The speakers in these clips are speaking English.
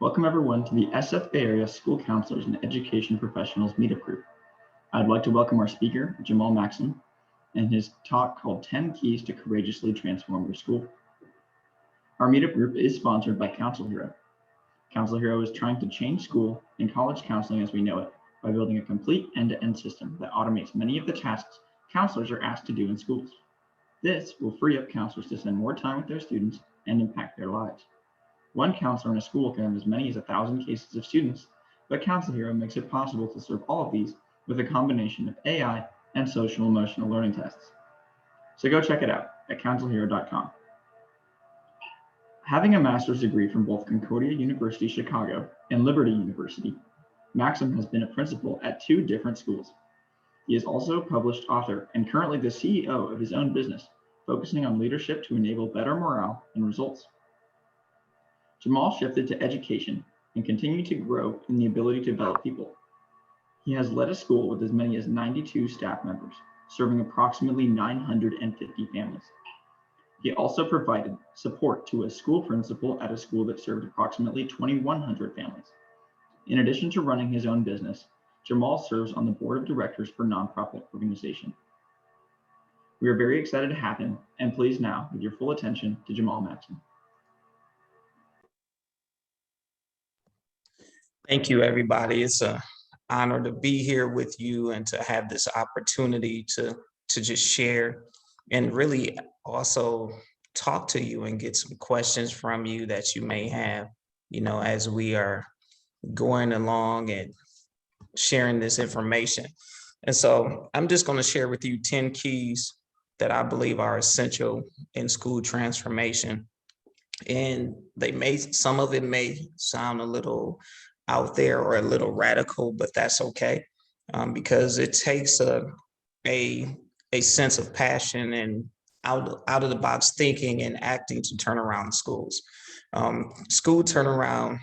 Welcome everyone to the SF Bay Area School Counselors and Education Professionals Meetup Group. I'd like to welcome our speaker, Jamal Maxsam, and his talk called 10 Keys to Courageously Transform Your School. Our meetup group is sponsored by CounselHero. CounselHero is trying to change school and college counseling as we know it by building a complete end-to-end system that automates many of the tasks counselors are asked to do in schools. This will free up counselors to spend more time with their students and impact their lives. One counselor in a school can have as many as 1,000 cases of students, but CounselHero makes it possible to serve all of these with a combination of AI and social emotional learning tests. So go check it out at counselhero.com. Having a master's degree from both Concordia University Chicago and Liberty University, Maxsam has been a principal at 2 different schools. He is also a published author and currently the CEO of his own business, focusing on leadership to enable better morale and results. Jamal shifted to education and continued to grow in the ability to develop people. He has led a school with as many as 92 staff members, serving approximately 950 families. He also provided support to a school principal at a school that served approximately 2,100 families. In addition to running his own business, Jamal serves on the board of directors for a nonprofit organization. We are very excited to have him, and please now, with your full attention, to Jamal Maxsam. Thank you, everybody. It's an honor to be here with you and to have this opportunity to just share and really also talk to you and get some questions from you that you may have, as we are going along and sharing this information. And so I'm just going to share with you 10 keys that I believe are essential in school transformation. And some of it may sound a little out there or a little radical, but that's okay, because it takes a sense of passion and out of the box thinking and acting to turn around schools. School turnaround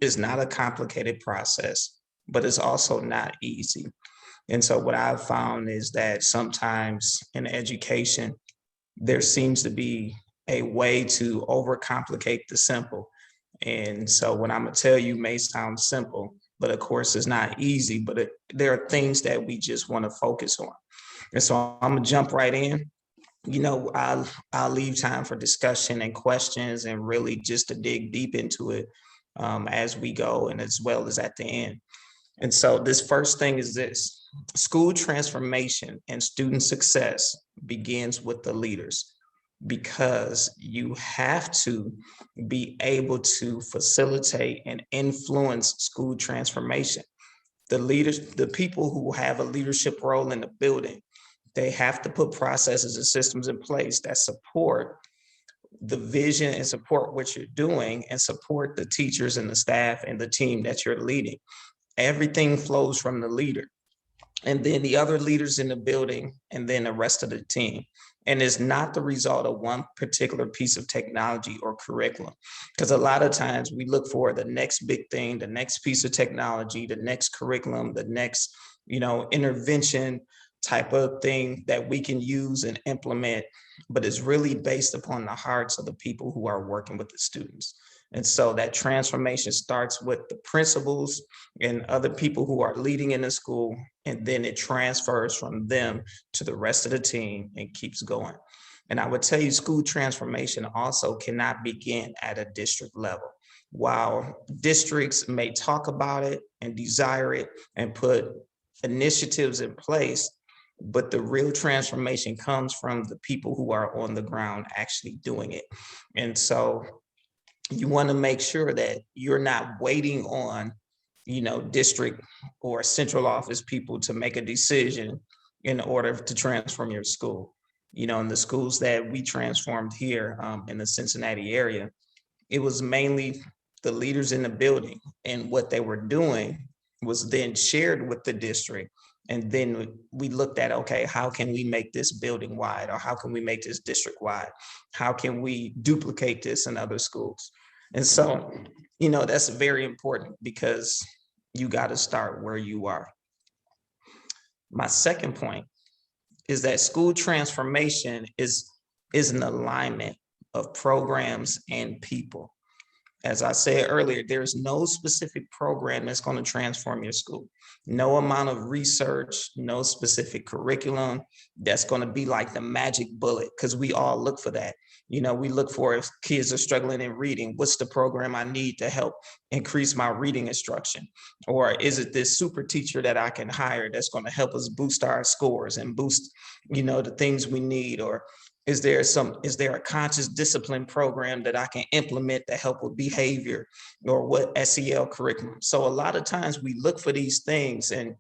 is not a complicated process, but it's also not easy. And so what I've found is that sometimes in education, there seems to be a way to overcomplicate the simple. And so what I'm gonna tell you may sound simple, but of course it's not easy, but there are things that we just wanna focus on. And so I'm gonna jump right in. I'll leave time for discussion and questions and really just to dig deep into it as we go and as well as at the end. And so this first thing is this: school transformation and student success begins with the leaders, because you have to be able to facilitate and influence school transformation. The leaders, the people who have a leadership role in the building, they have to put processes and systems in place that support the vision and support what you're doing and support the teachers and the staff and the team that you're leading. Everything flows from the leader, and then the other leaders in the building, and then the rest of the team. And it's not the result of one particular piece of technology or curriculum. Because a lot of times we look for the next big thing, the next piece of technology, the next curriculum, the next, intervention type of thing that we can use and implement, but it's really based upon the hearts of the people who are working with the students. And so that transformation starts with the principals and other people who are leading in the school, and then it transfers from them to the rest of the team and keeps going. And I would tell you, school transformation also cannot begin at a district level. While districts may talk about it and desire it and put initiatives in place, but the real transformation comes from the people who are on the ground actually doing it. And so you want to make sure that you're not waiting on, district or central office people to make a decision in order to transform your school. In the schools that we transformed here in the Cincinnati area, it was mainly the leaders in the building, and what they were doing was then shared with the district. And then we looked at, okay, how can we make this building wide, or how can we make this district wide? How can we duplicate this in other schools? And so, that's very important, because you got to start where you are. My second point is that school transformation is an alignment of programs and people. as I said earlier, there's no specific program that's going to transform your school. No amount of research, no specific curriculum that's going to be like the magic bullet, because we all look for that. You know, we look for, if kids are struggling in reading, what's the program I need to help increase my reading instruction? Or is it this super teacher that I can hire that's going to help us boost our scores and boost, you know, the things we need? Or is there a conscious discipline program that I can implement to help with behavior, or what SEL curriculum? So a lot of times we look for these things and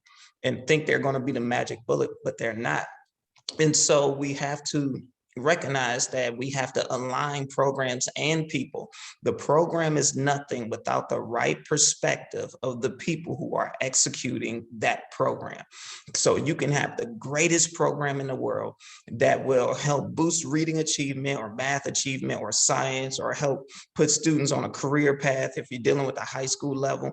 think they're going to be the magic bullet, but they're not. And so we have to recognize that we have to align programs and people. The program is nothing without the right perspective of the people who are executing that program. So you can have the greatest program in the world that will help boost reading achievement or math achievement or science, or help put students on a career path if you're dealing with the high school level.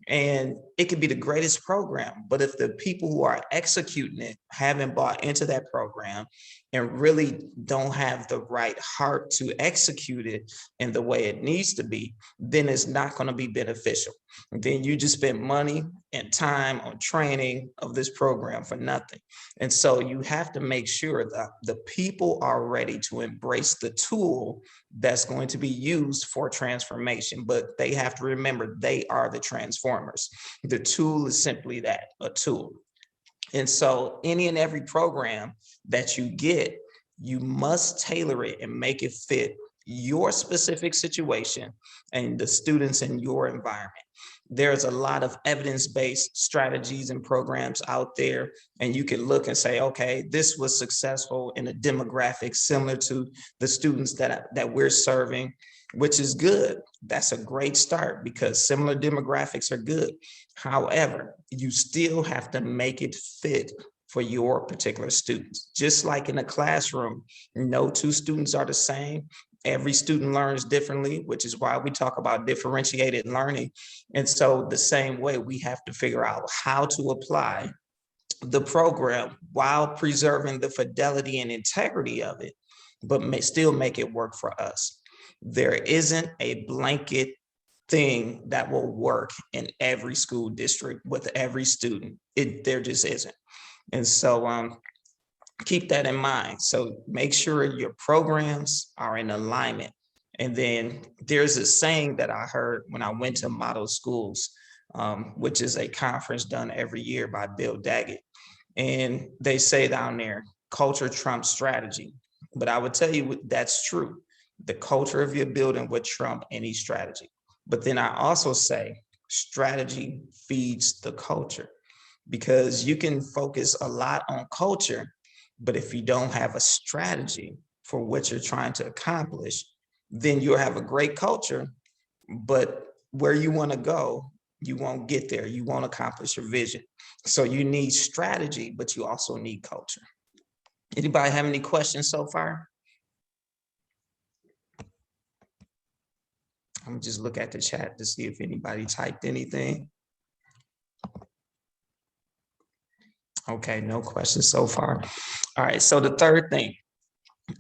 And it could be the greatest program, but if the people who are executing it haven't bought into that program and really don't have the right heart to execute it in the way it needs to be, then it's not going to be beneficial. Then you just spend money and time on training of this program for nothing. And so you have to make sure that the people are ready to embrace the tool that's going to be used for transformation, but they have to remember they are the transformers. The tool is simply that, a tool. And so any and every program that you get, you must tailor it and make it fit your specific situation and the students in your environment. There's a lot of evidence-based strategies and programs out there, and you can look and say, okay, this was successful in a demographic similar to the students that we're serving, which is good. That's a great start because similar demographics are good. However, you still have to make it fit for your particular students. Just like in a classroom, no two students are the same. Every student learns differently, which is why we talk about differentiated learning. And so the same way, we have to figure out how to apply the program while preserving the fidelity and integrity of it, but still make it work for us. There isn't a blanket thing that will work in every school district with every student. There just isn't. And so keep that in mind. So make sure your programs are in alignment. And then there's a saying that I heard when I went to Model Schools, which is a conference done every year by Bill Daggett. And they say down there, culture trumps strategy. But I would tell you that's true. The culture of your building would trump any strategy. But then I also say strategy feeds the culture, because you can focus a lot on culture, but if you don't have a strategy for what you're trying to accomplish, then you'll have a great culture, but where you want to go, you won't get there. You won't accomplish your vision. So you need strategy, but you also need culture. Anybody have any questions so far? Let me just look at the chat to see if anybody typed anything. Okay, no questions so far. All right, so the third thing,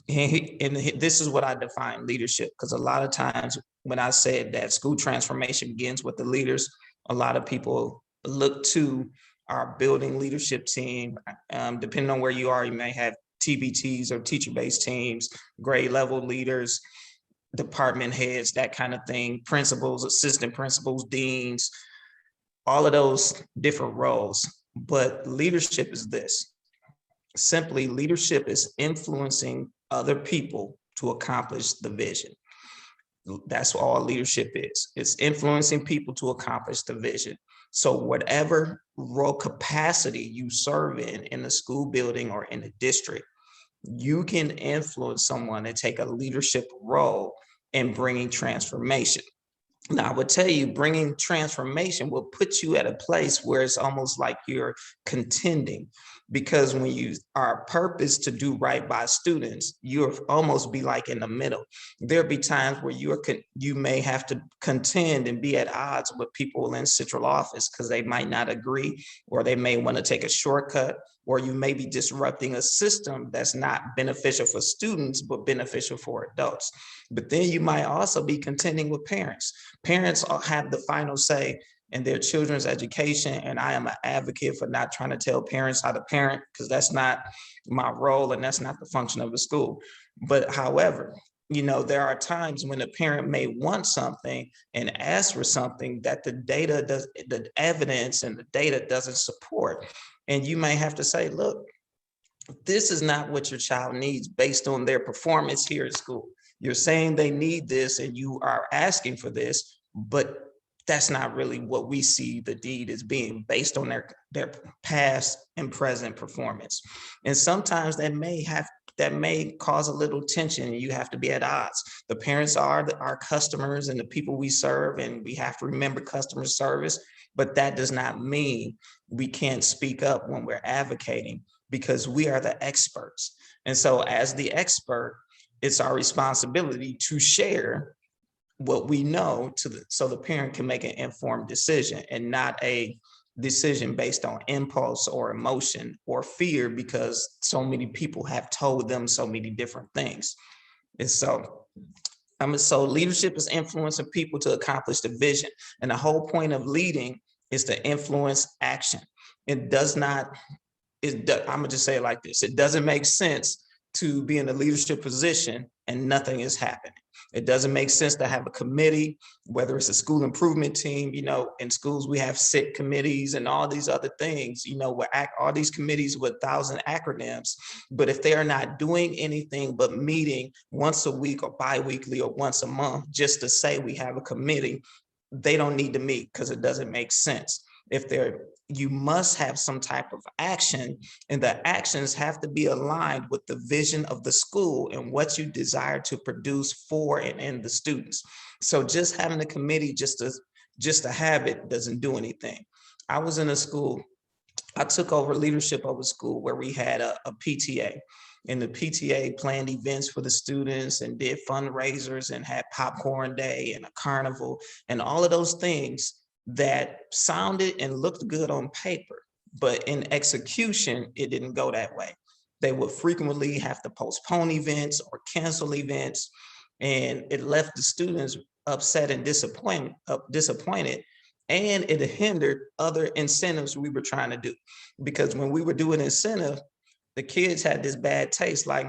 and this is what I define leadership, because a lot of times when I said that school transformation begins with the leaders, a lot of people look to our building leadership team. Depending on where you are, you may have TBTs or teacher-based teams, grade level leaders, department heads, that kind of thing, principals, assistant principals, deans, all of those different roles. But leadership is this. Simply, leadership is influencing other people to accomplish the vision. That's all leadership is. It's influencing people to accomplish the vision. So whatever role capacity you serve in the school building or in the district, you can influence someone and take a leadership role in bringing transformation. Now, I would tell you, bringing transformation will put you at a place where it's almost like you're contending, because when you are purpose to do right by students, you'll almost be like in the middle. There'll be times where you may have to contend and be at odds with people in central office because they might not agree, or they may want to take a shortcut, or you may be disrupting a system that's not beneficial for students, but beneficial for adults. But then you might also be contending with parents. Parents have the final say in their children's education. And I am an advocate for not trying to tell parents how to parent, because that's not my role and that's not the function of the school. But however, there are times when a parent may want something and ask for something that the evidence and the data doesn't support. And you may have to say, look, this is not what your child needs based on their performance here at school. You're saying they need this and you are asking for this, but that's not really what we see the need as being based on their past and present performance. And sometimes that may cause a little tension, and you have to be at odds. The parents are our customers and the people we serve, and we have to remember customer service, but that does not mean we can't speak up when we're advocating, because we are the experts. And so as the expert, it's our responsibility to share what we know so the parent can make an informed decision, and not a decision based on impulse or emotion or fear, because so many people have told them so many different things. And so leadership is influencing people to accomplish the vision. And the whole point of leading is to influence action. I'm gonna just say it like this: it doesn't make sense to be in a leadership position and nothing is happening. It doesn't make sense to have a committee, whether it's a school improvement team. In schools we have SIT committees and all these other things, all these committees with 1,000 acronyms. But if they are not doing anything but meeting once a week or bi-weekly or once a month just to say we have a committee, they don't need to meet, because it doesn't make sense. You must have some type of action, and the actions have to be aligned with the vision of the school and what you desire to produce for and in the students. So just having a committee just to have it doesn't do anything. I was in a school, I took over leadership of a school where we had a PTA, and the PTA planned events for the students and did fundraisers and had popcorn day and a carnival and all of those things that sounded and looked good on paper, but in execution, it didn't go that way. They would frequently have to postpone events or cancel events, and it left the students upset and disappointed, and it hindered other incentives we were trying to do. Because when we were doing incentive, the kids had this bad taste, like,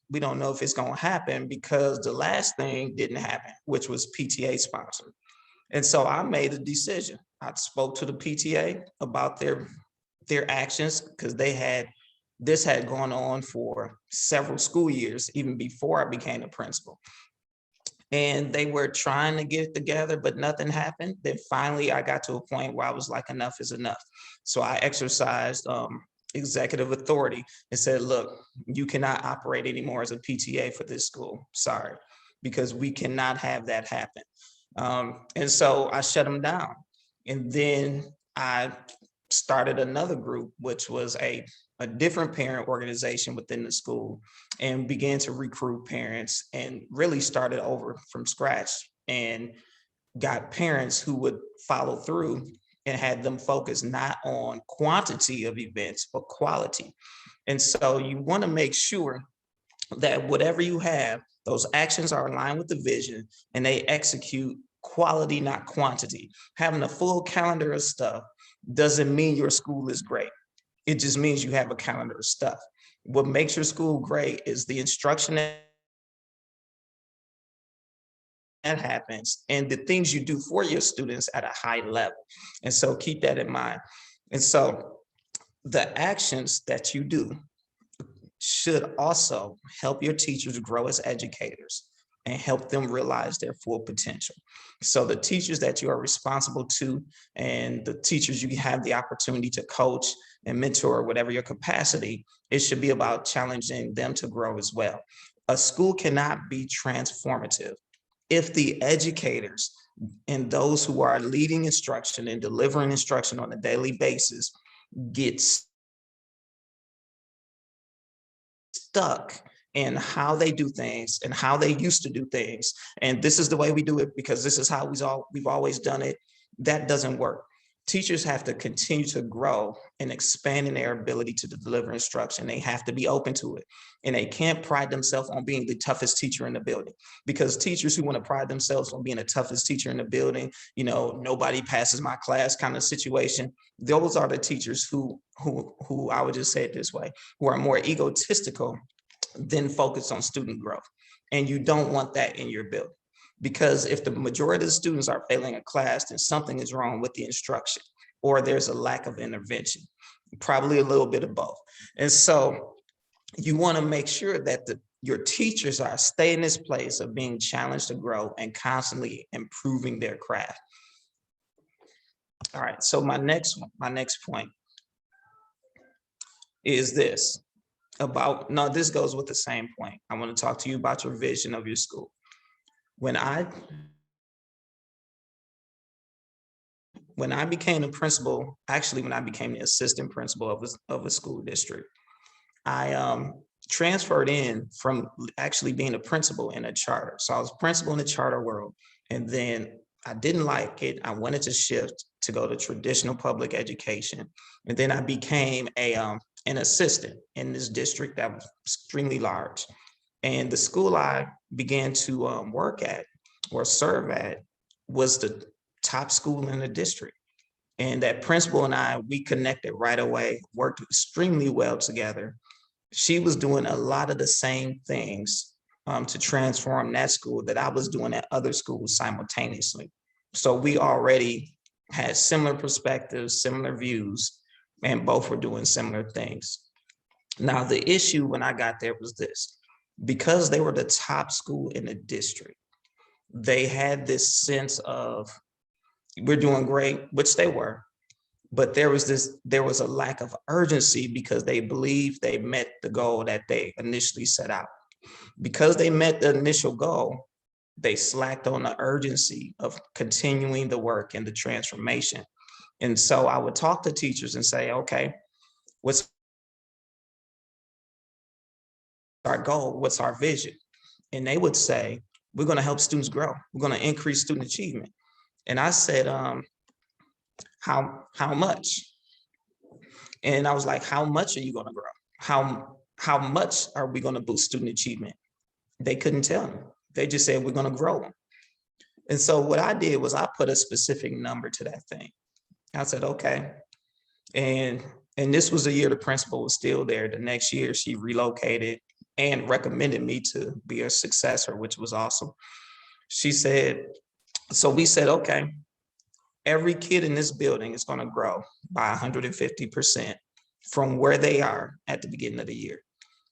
we don't know if it's gonna happen because the last thing didn't happen, which was PTA sponsored. And so I made a decision. I spoke to the PTA about their actions, because this had gone on for several school years, even before I became a principal. And they were trying to get it together, but nothing happened. Then finally, I got to a point where I was like, enough is enough. So I exercised executive authority and said, look, you cannot operate anymore as a PTA for this school. Sorry, because we cannot have that happen. And so I shut them down. And then I started another group, which was a different parent organization within the school, and began to recruit parents and really started over from scratch, and got parents who would follow through and had them focus not on quantity of events, but quality. And so you want to make sure that whatever you have, those actions are aligned with the vision and they execute quality, not quantity. Having a full calendar of stuff doesn't mean your school is great. It just means you have a calendar of stuff. What makes your school great is the instruction that happens and the things you do for your students at a high level. And so keep that in mind. And so the actions that you do should also help your teachers grow as educators and help them realize their full potential. So the teachers that you are responsible to and the teachers you have the opportunity to coach and mentor, whatever your capacity, it should be about challenging them to grow as well. A school cannot be transformative if the educators and those who are leading instruction and delivering instruction on a daily basis get stuck in how they do things and how they used to do things. And this is the way we do it because this is how we've always done it. That doesn't work. Teachers have to continue to grow and expand in their ability to deliver instruction. They have to be open to it. And they can't pride themselves on being the toughest teacher in the building, because teachers who want to pride themselves on being the toughest teacher in the building, nobody passes my class kind of situation, those are the teachers who I would just say it this way, who are more egotistical than focused on student growth. And you don't want that in your building. Because if the majority of the students are failing a class, then something is wrong with the instruction, or there's a lack of intervention, probably a little bit of both. And so you want to make sure that your teachers stay in this place of being challenged to grow and constantly improving their craft. All right, so my next point is this this goes with the same point. I want to talk to you about your vision of your school. When I became the principal, actually, when I became the assistant principal of a school district, I transferred in from actually being a principal in a charter. So I was principal in the charter world, and then I didn't like it. I wanted to shift to go to traditional public education, and then I became an assistant in this district that was extremely large. And the school I began to work at or serve at was the top school in the district. And that principal and we connected right away, worked extremely well together. She was doing a lot of the same things to transform that school that I was doing at other schools simultaneously. So we already had similar perspectives, similar views, and both were doing similar things. Now, the issue when I got there was this: because they were the top school in the district, they had this sense of, we're doing great, which they were, but there was a lack of urgency because they believed they met the goal that they initially set out. Because they met the initial goal, they slacked on the urgency of continuing the work and the transformation. And so I would talk to teachers and say, okay, what's our goal? What's our vision? And they would say, we're going to help students grow. We're going to increase student achievement. And I said, how much? And I was like, how much are you going to grow? How much are we going to boost student achievement? They couldn't tell me. They just said, we're going to grow them. And so what I did was I put a specific number to that thing. I said, okay. And this was the year the principal was still there. The next year she relocated and recommended me to be her successor, which was awesome. She said, so we said, okay, every kid in this building is going to grow by 150% from where they are at the beginning of the year.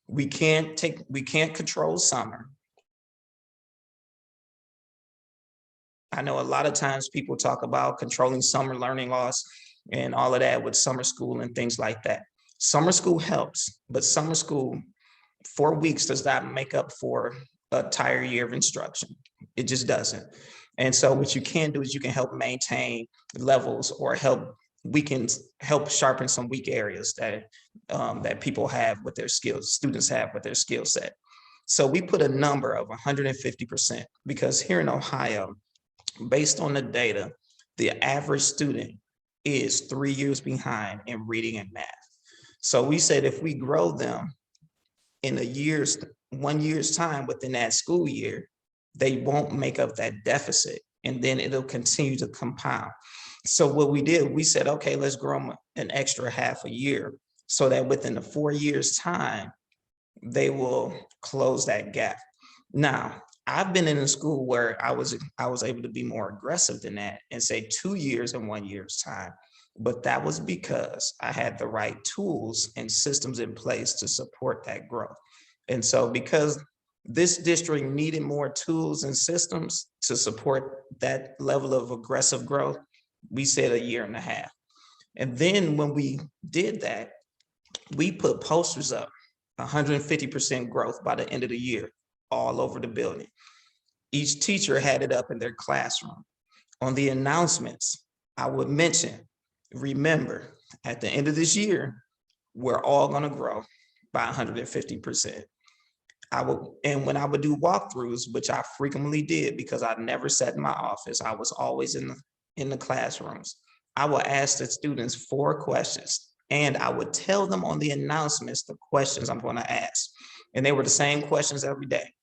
We can't control summer. I know a lot of times people talk about controlling summer learning loss and all of that with summer school and things like that. Summer school helps, but summer school, 4 weeks does not make up for an entire year of instruction. It just doesn't. And so what you can do is you can help maintain levels or help sharpen some weak areas that people have with their skills, students have with their skill set. So we put a number of 150% because here in Ohio, based on the data, the average student is 3 years behind in reading and math. So we said if we grow them in 1 year's time within that school year, they won't make up that deficit, and then it'll continue to compound. So what we did, we said, okay, let's grow them an extra half a year so that within the 4 years' time, they will close that gap. Now, I've been in a school where I was able to be more aggressive than that and say 2 years and 1 year's time. But that was because I had the right tools and systems in place to support that growth. And so because this district needed more tools and systems to support that level of aggressive growth, we said 1.5 years. And then when we did that, we put posters up, 150% growth by the end of the year, all over the building. Each teacher had it up in their classroom. On the announcements, I would mention, remember, at the end of this year, we're all going to grow by 150%. And when I would do walkthroughs, which I frequently did because I never sat in my office, I was always in the classrooms. I will ask the students 4 questions, and I would tell them on the announcements the questions I'm going to ask. And they were the same questions every day.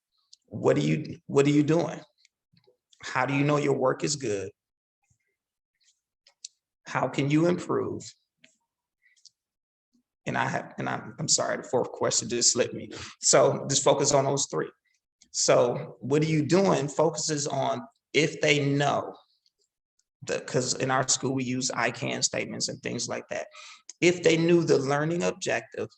What are you doing? How do you know your work is good? How can you improve? And I'm sorry, the 4th question just slipped me. So just focus on those 3. So what are you doing focuses on if they know, because in our school we use I can statements and things like that. If they knew the learning objective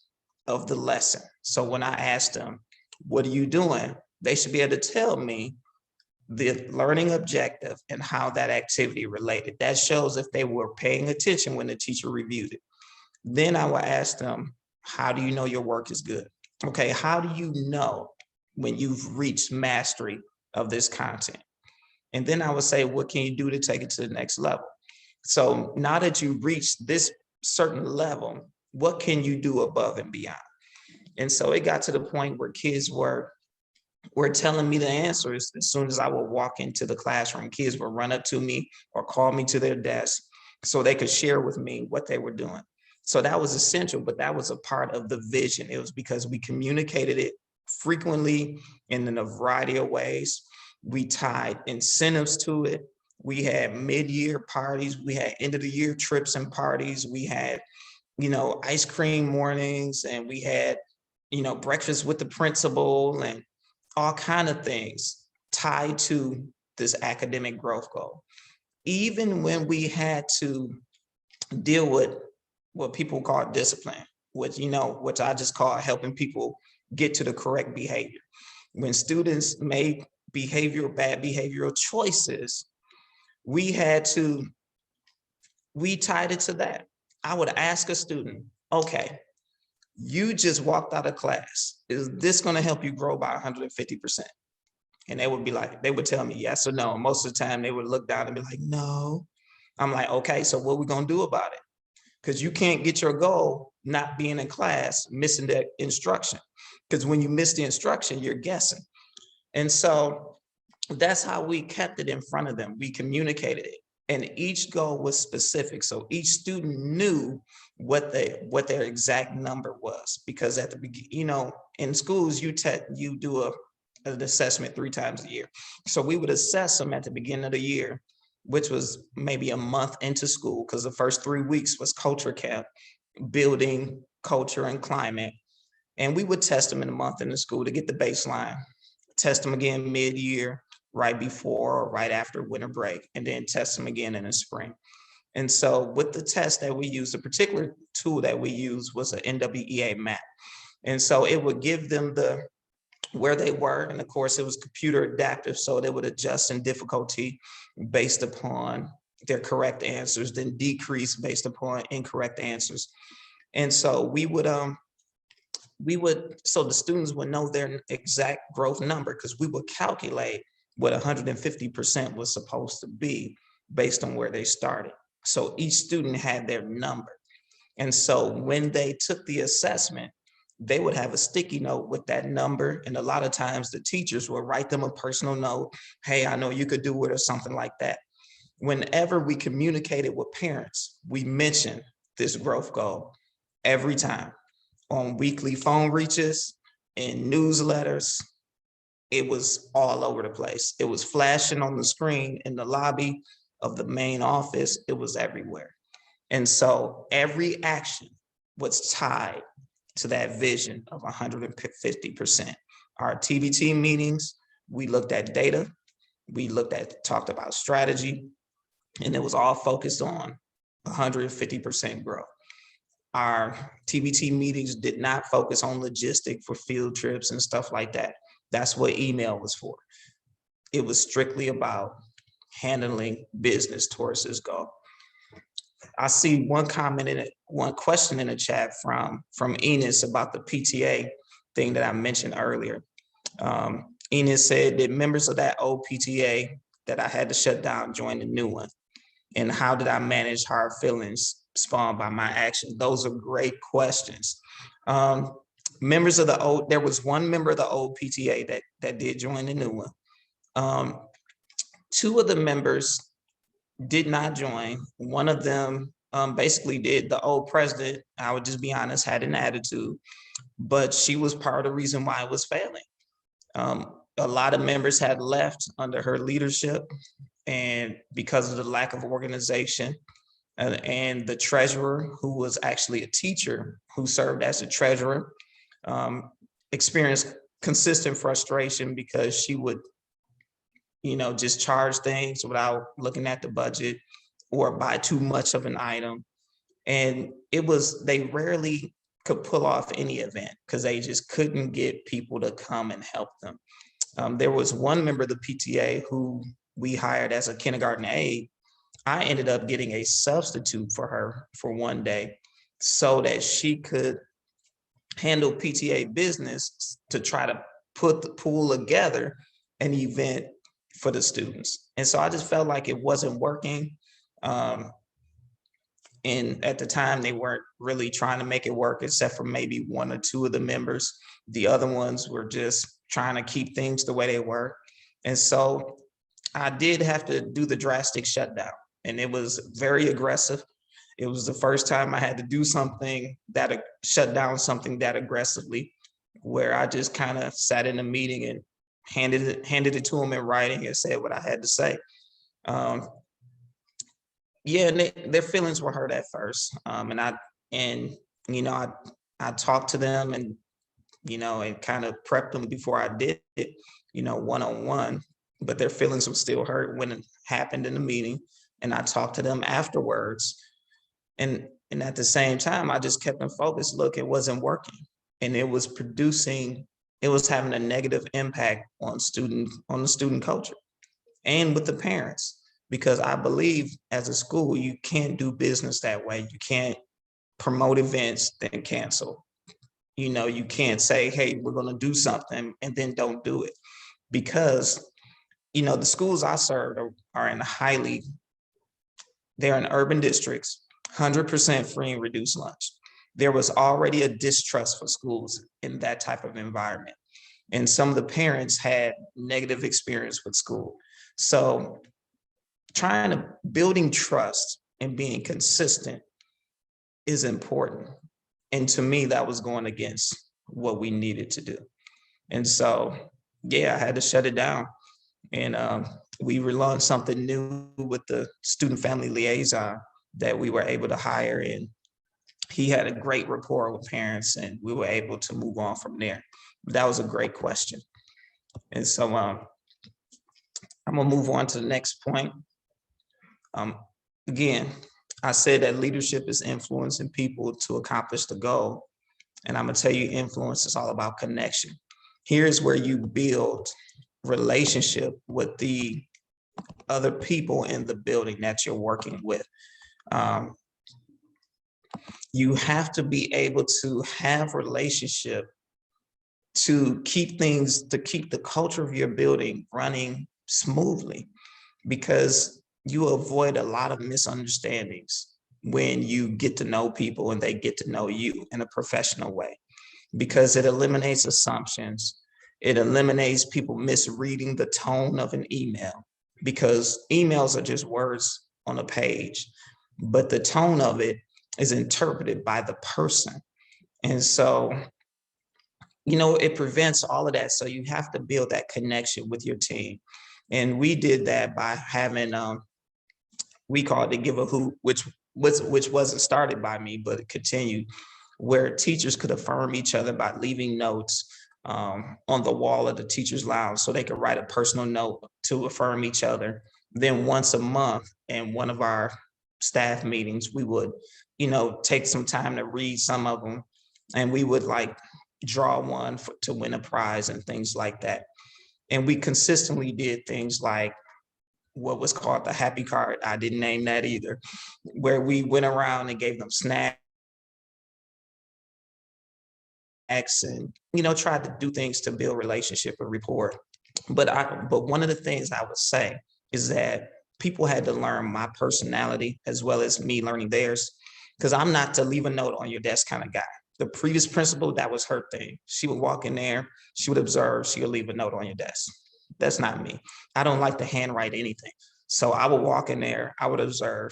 of the lesson. So when I asked them, what are you doing? They should be able to tell me the learning objective and how that activity related. That shows if they were paying attention when the teacher reviewed it. Then I will ask them, how do you know your work is good? Okay, how do you know when you've reached mastery of this content? And then I would say, what can you do to take it to the next level? So now that you reached this certain level, what can you do above and beyond? And so it got to the point where kids were telling me the answers as soon as I would walk into the classroom. Kids would run up to me or call me to their desk so they could share with me what they were doing. So that was essential, but that was a part of the vision. It was because we communicated it frequently and in a variety of ways. We tied incentives to it. We had mid-year parties. We had end of the year trips and parties. We had, ice cream mornings, and we had, breakfast with the principal and all kind of things tied to this academic growth goal. Even when we had to deal with what people call discipline, which I just call helping people get to the correct behavior. When students made bad behavioral choices, we tied it to that. I would ask a student, okay, you just walked out of class. Is this going to help you grow by 150%? And they would tell me yes or no. Most of the time they would look down and be like, no. I'm like, okay, so what are we going to do about it? Because you can't get your goal not being in class, missing the instruction. Because when you miss the instruction, you're guessing. And so that's how we kept it in front of them. We communicated it. And each goal was specific. So each student knew what their exact number was. Because at the beginning, in schools, you do an assessment 3 times a year. So we would assess them at the beginning of the year, which was maybe a month into school, because the first 3 weeks was culture camp, building culture and climate. And we would test them in a month in the school to get the baseline, test them again mid-year, right before or right after winter break, and then test them again in the spring. And so with the test that we use, the particular tool that we use was an NWEA map. And so it would give them where they were. And of course, it was computer adaptive, so they would adjust in difficulty based upon their correct answers, then decrease based upon incorrect answers. And so so the students would know their exact growth number, because we would calculate what 150% was supposed to be based on where they started. So each student had their number. And so when they took the assessment, they would have a sticky note with that number. And a lot of times the teachers would write them a personal note. Hey, I know you could do it, or something like that. Whenever we communicated with parents, we mentioned this growth goal every time on weekly phone reaches and newsletters. It was all over the place. It was flashing on the screen in the lobby of the main office. It was everywhere. And so every action was tied to that vision of 150%. Our TBT meetings, we looked at data, talked about strategy, and it was all focused on 150% growth. Our TBT meetings did not focus on logistics for field trips and stuff like that. That's what email was for. It was strictly about handling business towards this goal. I see one question in the chat from Enos about the PTA thing that I mentioned earlier. Enos said that members of that old PTA that I had to shut down joined the new one. And how did I manage hard feelings spawned by my actions? Those are great questions. Members of the old, there was one member of the old PTA that did join the new one. 2 of the members did not join. One of them basically did. The old president, I would just be honest, had an attitude, but she was part of the reason why it was failing. A lot of members had left under her leadership, and because of the lack of organization, and the treasurer, who was actually a teacher who served as a treasurer, experienced consistent frustration because she would, just charge things without looking at the budget or buy too much of an item. And they rarely could pull off any event because they just couldn't get people to come and help them. There was one member of the PTA who we hired as a kindergarten aide. I ended up getting a substitute for her for one day so that she could handle PTA business to try to pull together an event for the students. And so I just felt like it wasn't working. And at the time, they weren't really trying to make it work, except for maybe one or two of the members. The other ones were just trying to keep things the way they were. And so I did have to do the drastic shutdown, and it was very aggressive. It was the first time I had to do something that shut down something that aggressively, where I just kind of sat in a meeting and handed it to them in writing and said what I had to say. Yeah, and their feelings were hurt at first. I talked to them and, and kind of prepped them before I did it, one-on-one, but their feelings were still hurt when it happened in the meeting. And I talked to them afterwards. And at the same time, I just kept them focused. Look, it wasn't working, and it was having a negative impact on the student culture and with the parents. Because I believe as a school, you can't do business that way. You can't promote events, then cancel. You can't say, hey, we're going to do something and then don't do it. Because, the schools I served are they're in urban districts, 100% free and reduced lunch. There was already a distrust for schools in that type of environment. And some of the parents had negative experience with school. So building trust and being consistent is important. And to me, that was going against what we needed to do. And so, yeah, I had to shut it down. And we relaunched something new with the student family liaison that we were able to hire. And he had a great rapport with parents, and we were able to move on from there. That was a great question. And so I'm going to move on to the next point. Again, I said that leadership is influencing people to accomplish the goal. And I'm going to tell you, influence is all about connection. Here's where you build relationship with the other people in the building that you're working with. You have to be able to have relationship to keep the culture of your building running smoothly, because you avoid a lot of misunderstandings when you get to know people and they get to know you in a professional way, because it eliminates assumptions. It eliminates people misreading the tone of an email, because emails are just words on a page, but the tone of it is interpreted by the person. And so, it prevents all of that. So you have to build that connection with your team. And we did that by having, we call it the Give a Hoot, which wasn't started by me, but it continued, where teachers could affirm each other by leaving notes on the wall of the teacher's lounge, so they could write a personal note to affirm each other. Then once a month in one of our staff meetings, we would, take some time to read some of them, and we would draw one to win a prize and things like that. And we consistently did things like what was called the happy card. I didn't name that either, where we went around and gave them snacks and, tried to do things to build relationship and rapport. But one of the things I would say is that people had to learn my personality as well as me learning theirs, because I'm not to leave a note on your desk kind of guy. The previous principal, that was her thing. She would walk in there, she would observe, she would leave a note on your desk. That's not me. I don't like to handwrite anything. So I would walk in there, I would observe,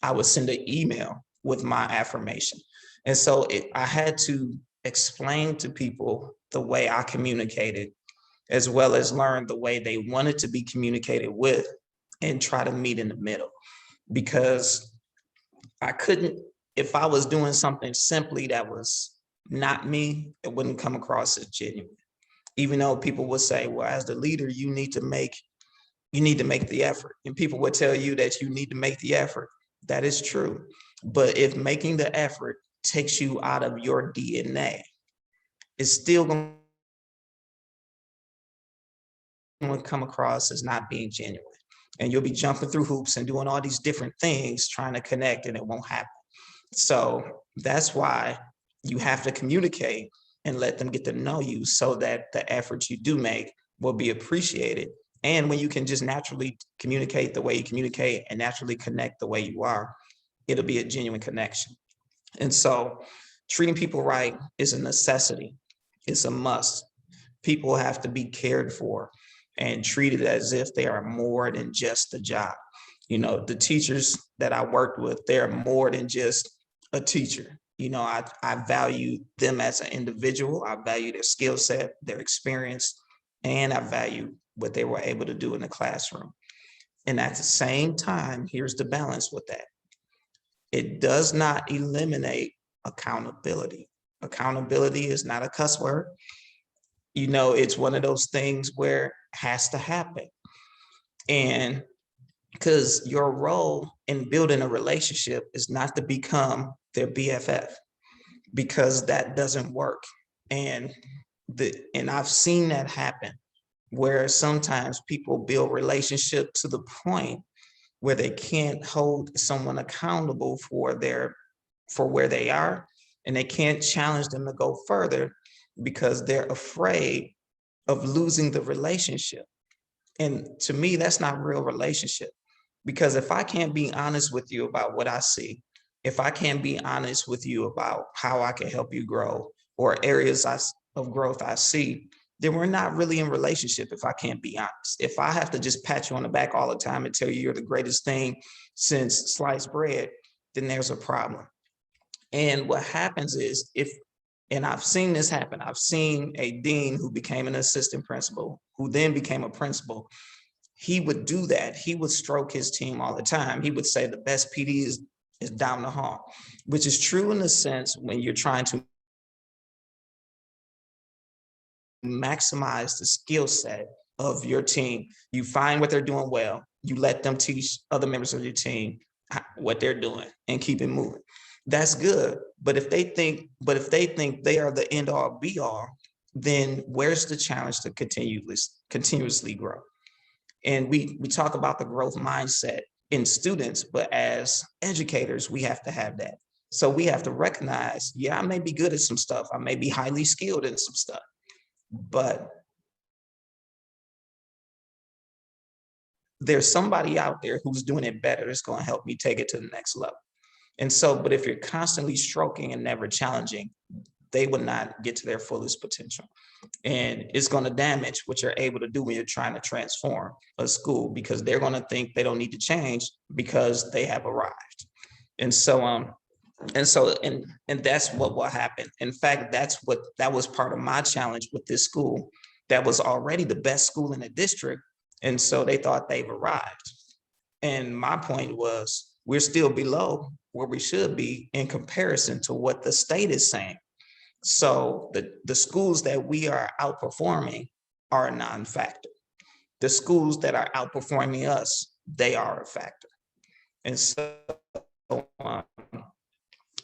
I would send an email with my affirmation. And so I had to explain to people the way I communicated, as well as learn the way they wanted to be communicated with and try to meet in the middle. Because I couldn't, if I was doing something simply that was not me, it wouldn't come across as genuine. Even though people would say, well, as the leader, you need to make the effort. And people would tell you that you need to make the effort. That is true. But if making the effort takes you out of your DNA, it's still going to come across as not being genuine. And you'll be jumping through hoops and doing all these different things trying to connect, and it won't happen. So that's why you have to communicate and let them get to know you, so that the efforts you do make will be appreciated. And when you can just naturally communicate the way you communicate and naturally connect the way you are, it'll be a genuine connection. And so treating people right is a necessity. It's a must. People have to be cared for and treated as if they are more than just a job. You know, the teachers that I worked with, they're more than just a teacher. You know, I value them as an individual. I value their skill set, their experience, and I value what they were able to do in the classroom. And at the same time, here's the balance with that. It does not eliminate accountability. Accountability is not a cuss word. You know, it's one of those things where it has to happen. And because your role in building a relationship is not to become their BFF, because that doesn't work. And I've seen that happen, where sometimes people build relationship to the point where they can't hold someone accountable for where they are, and they can't challenge them to go further because they're afraid of losing the relationship. And to me, that's not real relationship. Because if I can't be honest with you about what I see, if I can't be honest with you about how I can help you grow, or areas of growth I see, then we're not really in relationship if I can't be honest. If I have to just pat you on the back all the time and tell you you're the greatest thing since sliced bread, then there's a problem. And what happens is, and I've seen this happen, I've seen a dean who became an assistant principal, who then became a principal. He would do that. He would stroke his team all the time. He would say the best PD is down the hall, which is true in the sense when you're trying to maximize the skill set of your team. You find what they're doing well, you let them teach other members of your team what they're doing and keep it moving. That's good. But if they think they are the end all be all, then where's the challenge to continuously grow? And we talk about the growth mindset in students, but as educators, we have to have that. So we have to recognize, yeah, I may be good at some stuff. I may be highly skilled in some stuff, but there's somebody out there who's doing it better that's going to help me take it to the next level. And so, but if you're constantly stroking and never challenging, they would not get to their fullest potential. And it's going to damage what you're able to do when you're trying to transform a school, because they're going to think they don't need to change because they have arrived. And so, and that's what will happen. In fact, that was part of my challenge with this school that was already the best school in the district. And so they thought they've arrived. And my point was, we're still below where we should be in comparison to what the state is saying. So the schools that we are outperforming are a non-factor. The schools that are outperforming us, they are a factor. And um,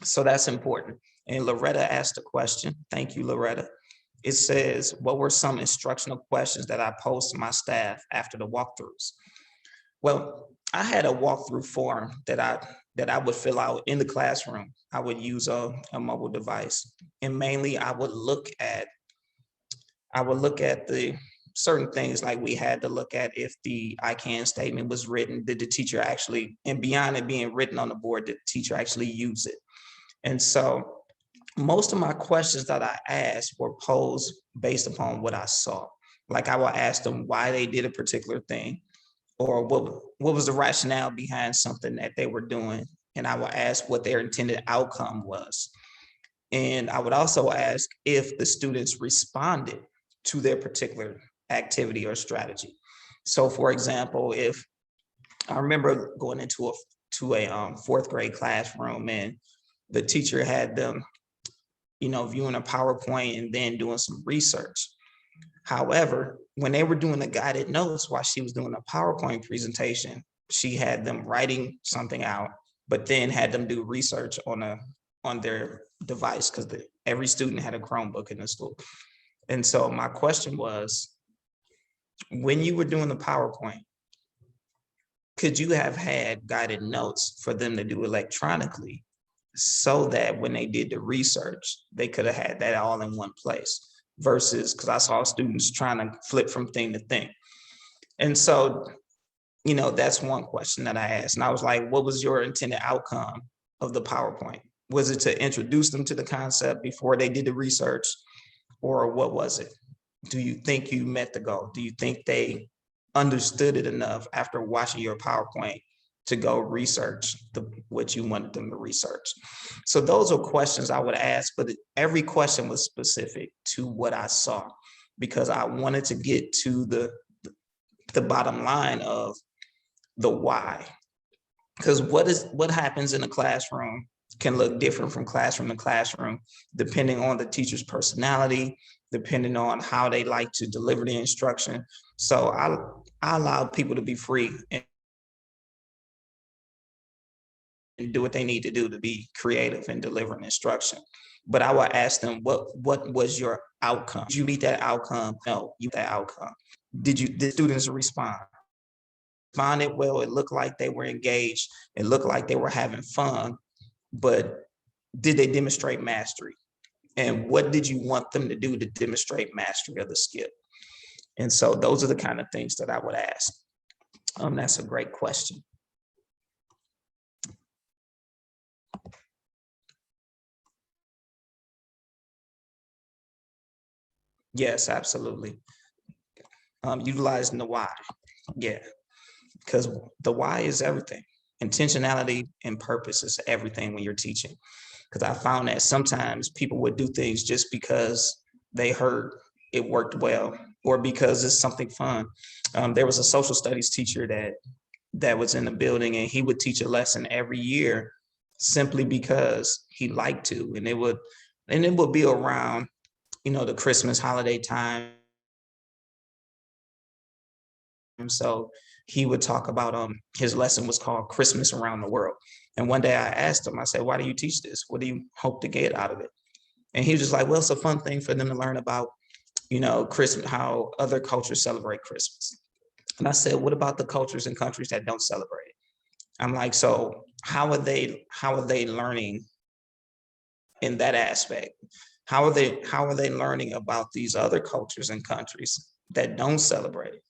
so that's important. And Loretta asked a question. Thank you, Loretta. It says, what were some instructional questions that I posed to my staff after the walkthroughs? Well, I had a walkthrough form that I would fill out in the classroom. I would use a mobile device, and mainly I would look at the certain things, like we had to look at if the I can statement was written, did the teacher actually, and beyond it being written on the board, did the teacher actually use it? And so most of my questions that I asked were posed based upon what I saw. Like I will ask them why they did a particular thing. or what was the rationale behind something that they were doing. And I would ask what their intended outcome was. And I would also ask if the students responded to their particular activity or strategy. So for example, if I remember going into a fourth grade classroom, and the teacher had them, viewing a PowerPoint and then doing some research. However, when they were doing the guided notes while she was doing a PowerPoint presentation, she had them writing something out, but then had them do research on their device, because every student had a Chromebook in the school. And so my question was, when you were doing the PowerPoint, could you have had guided notes for them to do electronically, so that when they did the research, they could have had that all in one place, versus, because I saw students trying to flip from thing to thing. And so, that's one question that I asked. And I was like, what was your intended outcome of the PowerPoint? Was it to introduce them to the concept before they did the research, or what was it? Do you think you met the goal? Do you think they understood it enough after watching your PowerPoint to go research what you wanted them to research? So those are questions I would ask, but every question was specific to what I saw, because I wanted to get to the bottom line of the why. Because what happens in a classroom can look different from classroom to classroom, depending on the teacher's personality, depending on how they like to deliver the instruction. So I allow people to be free and do what they need to do to be creative and deliver an instruction. But I will ask them, what was your outcome? Did you meet that outcome? No, you that outcome. Did students respond? Responded well. It looked like they were engaged. It looked like they were having fun. But did they demonstrate mastery? And what did you want them to do to demonstrate mastery of the skill? And so those are the kind of things that I would ask. That's a great question. Yes, absolutely. Utilizing the why. Yeah, because the why is everything. Intentionality and purpose is everything when you're teaching. Because I found that sometimes people would do things just because they heard it worked well, or because it's something fun. There was a social studies teacher that was in the building, and he would teach a lesson every year simply because he liked to, and it would be around, the Christmas holiday time. So he would talk about his lesson was called Christmas Around the World. And one day I asked him, I said, why do you teach this? What do you hope to get out of it? And he was just like, well, it's a fun thing for them to learn about, Christmas, how other cultures celebrate Christmas. And I said, what about the cultures and countries that don't celebrate it? I'm like, so how are they learning in that aspect? How are they learning about these other cultures and countries that don't celebrate it?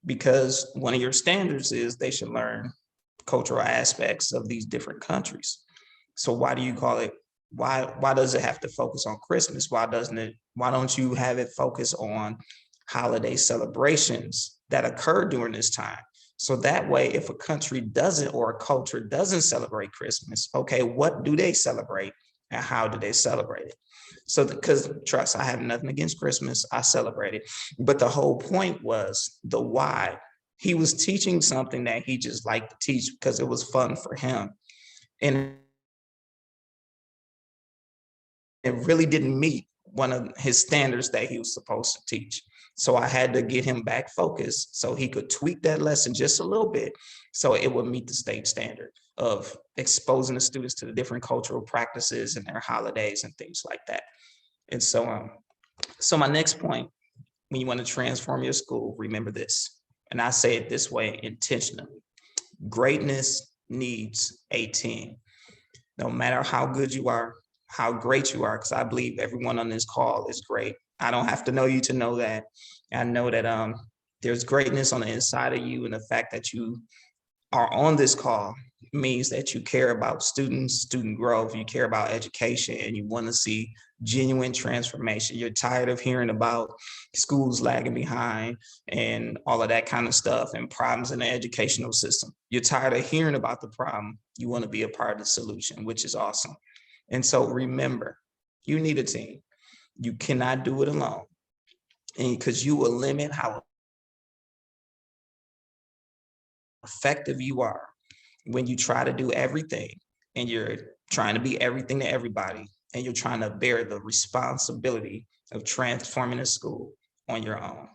Because one of your standards is they should learn cultural aspects of these different countries. So why do you call it? Why does it have to focus on Christmas? Why don't you have it focus on holiday celebrations that occur during this time? So that way, if a country doesn't, or a culture doesn't celebrate Christmas, okay, what do they celebrate and how do they celebrate it? So, because trust, I have nothing against Christmas, I celebrate it. But the whole point was the why. He was teaching something that he just liked to teach because it was fun for him. And it really didn't meet one of his standards that he was supposed to teach. So I had to get him back focused so he could tweak that lesson just a little bit so it would meet the state standard of exposing the students to the different cultural practices and their holidays and things like that. And so, so my next point, when you want to transform your school, remember this. And I say it this way intentionally. Greatness needs a team. No matter how good you are, how great you are, because I believe everyone on this call is great. I don't have to know you to know that. I know that there's greatness on the inside of you, and the fact that you are on this call means that you care about students, student growth, you care about education, and you want to see genuine transformation. You're tired of hearing about schools lagging behind and all of that kind of stuff and problems in the educational system. You're tired of hearing about the problem. You want to be a part of the solution, which is awesome. And so remember, you need a team. You cannot do it alone. And because you will limit how effective you are when you try to do everything and you're trying to be everything to everybody and you're trying to bear the responsibility of transforming a school on your own.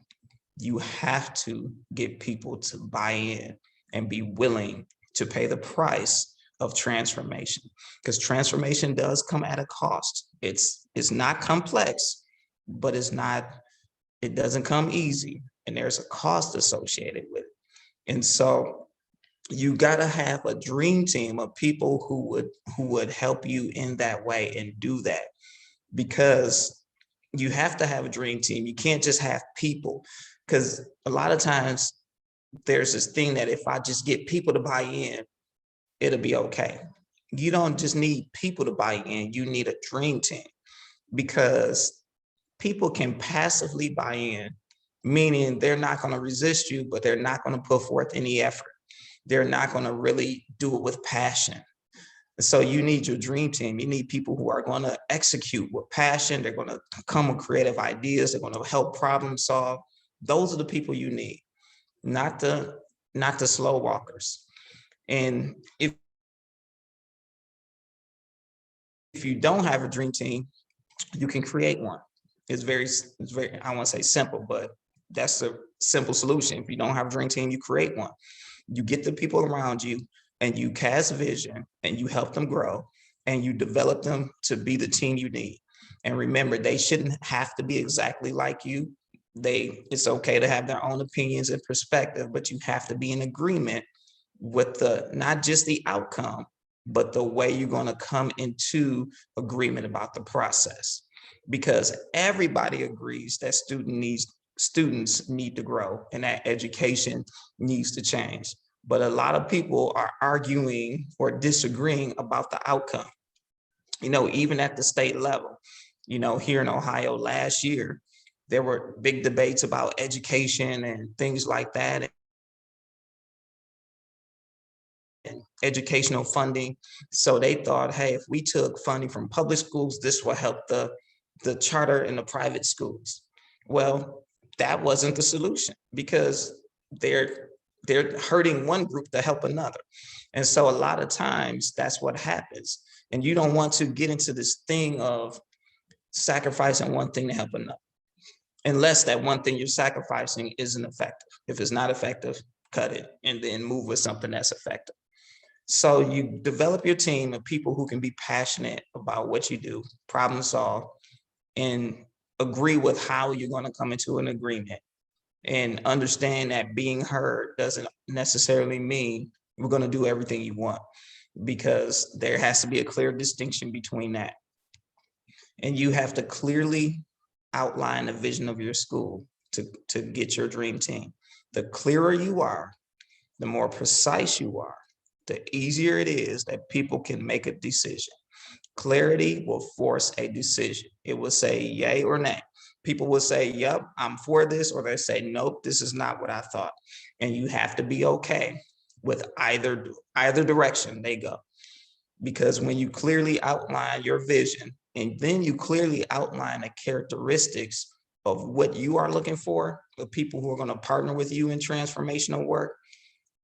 You have to get people to buy in and be willing to pay the price of transformation, because transformation does come at a cost. It's not complex, but it doesn't come easy, and there's a cost associated with it. And so you got to have a dream team of people who would help you in that way and do that, because you have to have a dream team. You can't just have people, because a lot of times there's this thing that if I just get people to buy in, it'll be okay. You don't just need people to buy in, you need a dream team, because people can passively buy in, meaning they're not going to resist you, but they're not going to put forth any effort. They're not going to really do it with passion. So you need your dream team. You need people who are going to execute with passion. They're going to come with creative ideas. They're going to help problem solve. Those are the people you need, not the slow walkers. And if you don't have a dream team, you can create one. It's very, I want to say simple, but that's a simple solution. If you don't have a dream team, you create one. You get the people around you and you cast vision and you help them grow and you develop them to be the team you need. And remember, they shouldn't have to be exactly like you. It's okay to have their own opinions and perspective, but you have to be in agreement with not just the outcome, but the way you're going to come into agreement about the process. Because everybody agrees that students need to grow and that education needs to change. But a lot of people are arguing or disagreeing about the outcome. Even at the state level, here in Ohio last year, there were big debates about education and things like that, and educational funding. So they thought, hey, if we took funding from public schools, this will help the charter and the private schools. Well, that wasn't the solution, because they're hurting one group to help another. And so a lot of times that's what happens. And you don't want to get into this thing of sacrificing one thing to help another, unless that one thing you're sacrificing isn't effective. If it's not effective, cut it and then move with something that's effective. So you develop your team of people who can be passionate about what you do, problem solve, and agree with how you're going to come into an agreement, and understand that being heard doesn't necessarily mean we're going to do everything you want, because there has to be a clear distinction between that. And you have to clearly outline the vision of your school to get your dream team. The clearer you are, the more precise you are, the easier it is that people can make a decision. Clarity will force a decision. It will say yay or nay. People will say, yep, I'm for this, or they say, nope, this is not what I thought. And you have to be okay with either direction they go. Because when you clearly outline your vision, and then you clearly outline the characteristics of what you are looking for, the people who are going to partner with you in transformational work,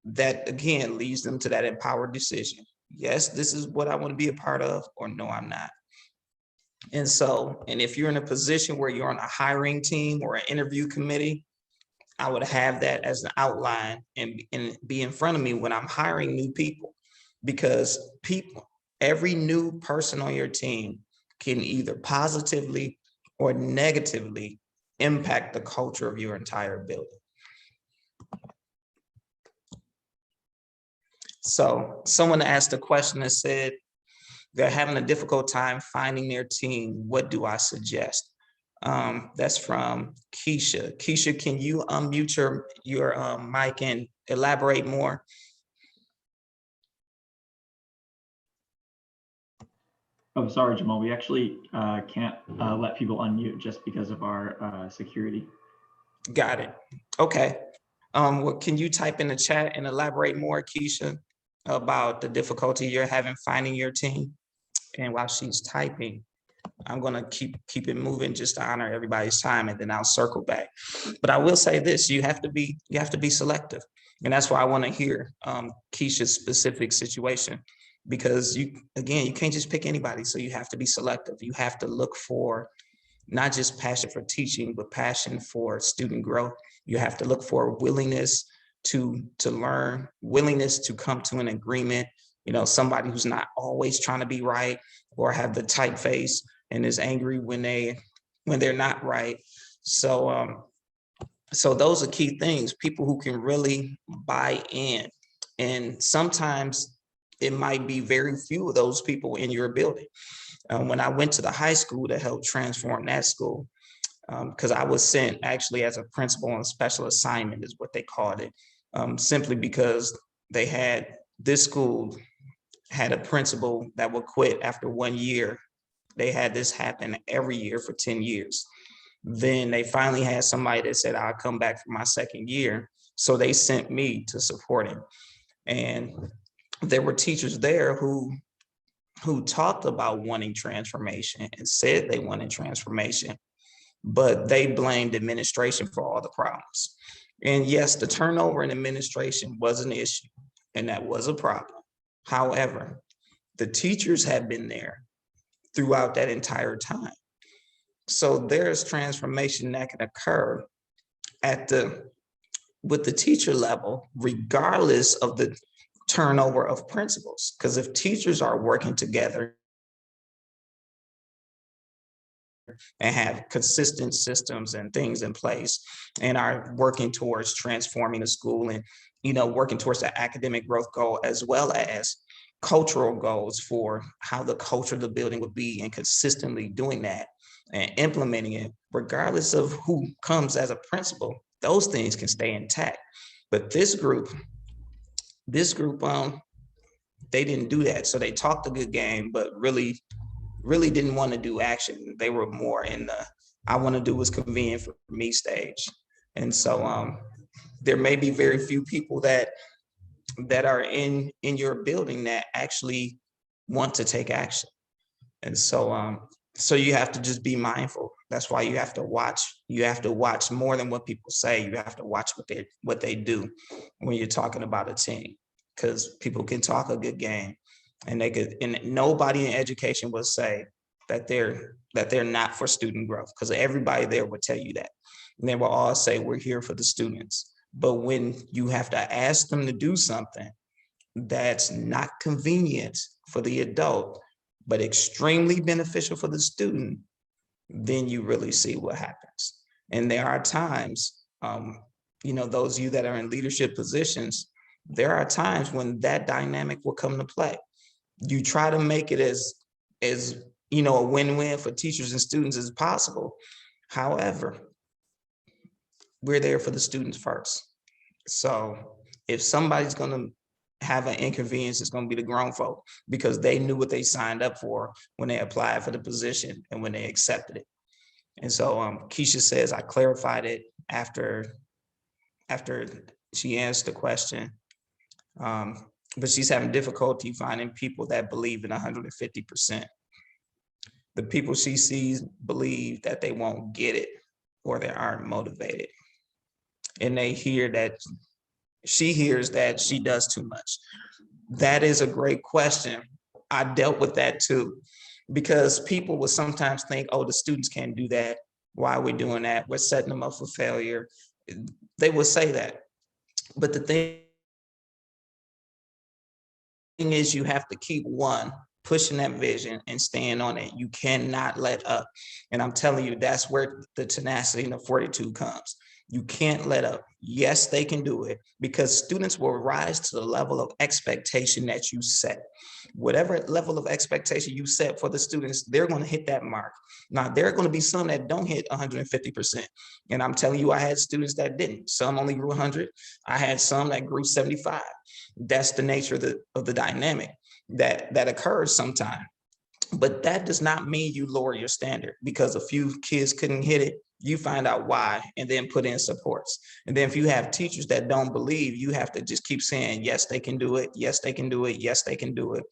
that again leads them to that empowered decision. Yes, this is what I want to be a part of, or no, I'm not. And if you're in a position where you're on a hiring team or an interview committee, I would have that as an outline and be in front of me when I'm hiring new people, because every new person on your team can either positively or negatively impact the culture of your entire building. So someone asked a question that said, they're having a difficult time finding their team. What do I suggest? That's from Keisha. Keisha, can you unmute your mic and elaborate more? Oh, sorry, Jamal. We actually can't let people unmute just because of our security. Got it. Okay. Well, can you type in the chat and elaborate more, Keisha, about the difficulty you're having finding your team? And while she's typing, I'm gonna keep it moving just to honor everybody's time, and then I'll circle back. But I will say this: you have to be selective, and that's why I want to hear Keisha's specific situation, because you can't just pick anybody. So you have to be selective. You have to look for not just passion for teaching, but passion for student growth. You have to look for willingness to learn, willingness to come to an agreement. Somebody who's not always trying to be right or have the tight face and is angry when they're not right. So those are key things. People who can really buy in, and sometimes it might be very few of those people in your building. When I went to the high school to help transform that school, because I was sent actually as a principal on special assignment is what they called it, simply because this school had a principal that would quit after 1 year. They had this happen every year for 10 years. Then they finally had somebody that said, I'll come back for my second year. So they sent me to support him. And there were teachers there who talked about wanting transformation and said they wanted transformation, but they blamed administration for all the problems. And yes, the turnover in administration was an issue, and that was a problem. However, the teachers had been there throughout that entire time. So there's transformation that can occur with the teacher level, regardless of the turnover of principals. Because if teachers are working together and have consistent systems and things in place and are working towards transforming the school and working towards the academic growth goal, as well as cultural goals for how the culture of the building would be, and consistently doing that and implementing it, regardless of who comes as a principal, those things can stay intact. But this group, they didn't do that. So they talked a good game, but really didn't want to do action. They were more in the I want to do what's convenient for me stage. And so there may be very few people that are in your building that actually want to take action. And so you have to just be mindful. That's why you have to watch. You have to watch more than what people say. You have to watch what they do when you're talking about a team, because people can talk a good game, and nobody in education will say that they're not for student growth, because everybody there will tell you that. And they will all say we're here for the students. But when you have to ask them to do something that's not convenient for the adult, but extremely beneficial for the student, then you really see what happens. And there are times, those of you that are in leadership positions, there are times when that dynamic will come to play. You try to make it as a win-win for teachers and students as possible. However, we're there for the students first. So if somebody's going to have an inconvenience, it's going to be the grown folk, because they knew what they signed up for when they applied for the position and when they accepted it. And so Keisha says, I clarified it after she answered the question. But she's having difficulty finding people that believe in 150%. The people she sees believe that they won't get it, or they aren't motivated. And she hears that she does too much. That is a great question. I dealt with that too, because people will sometimes think, oh, the students can't do that. Why are we doing that? We're setting them up for failure. They will say that. But the thing is, you have to keep pushing that vision and staying on it. You cannot let up. And I'm telling you, that's where the tenacity and the fortitude comes. You can't let up. Yes, they can do it, because students will rise to the level of expectation that you set. Whatever level of expectation you set for the students, they're going to hit that mark. Now, there are going to be some that don't hit 150%. And I'm telling you, I had students that didn't. Some only grew 100. I had some that grew 75. That's the nature of the dynamic that occurs sometimes. But that does not mean you lower your standard because a few kids couldn't hit it. You find out why and then put in supports. And then if you have teachers that don't believe, you have to just keep saying, yes, they can do it. Yes, they can do it. Yes, they can do it.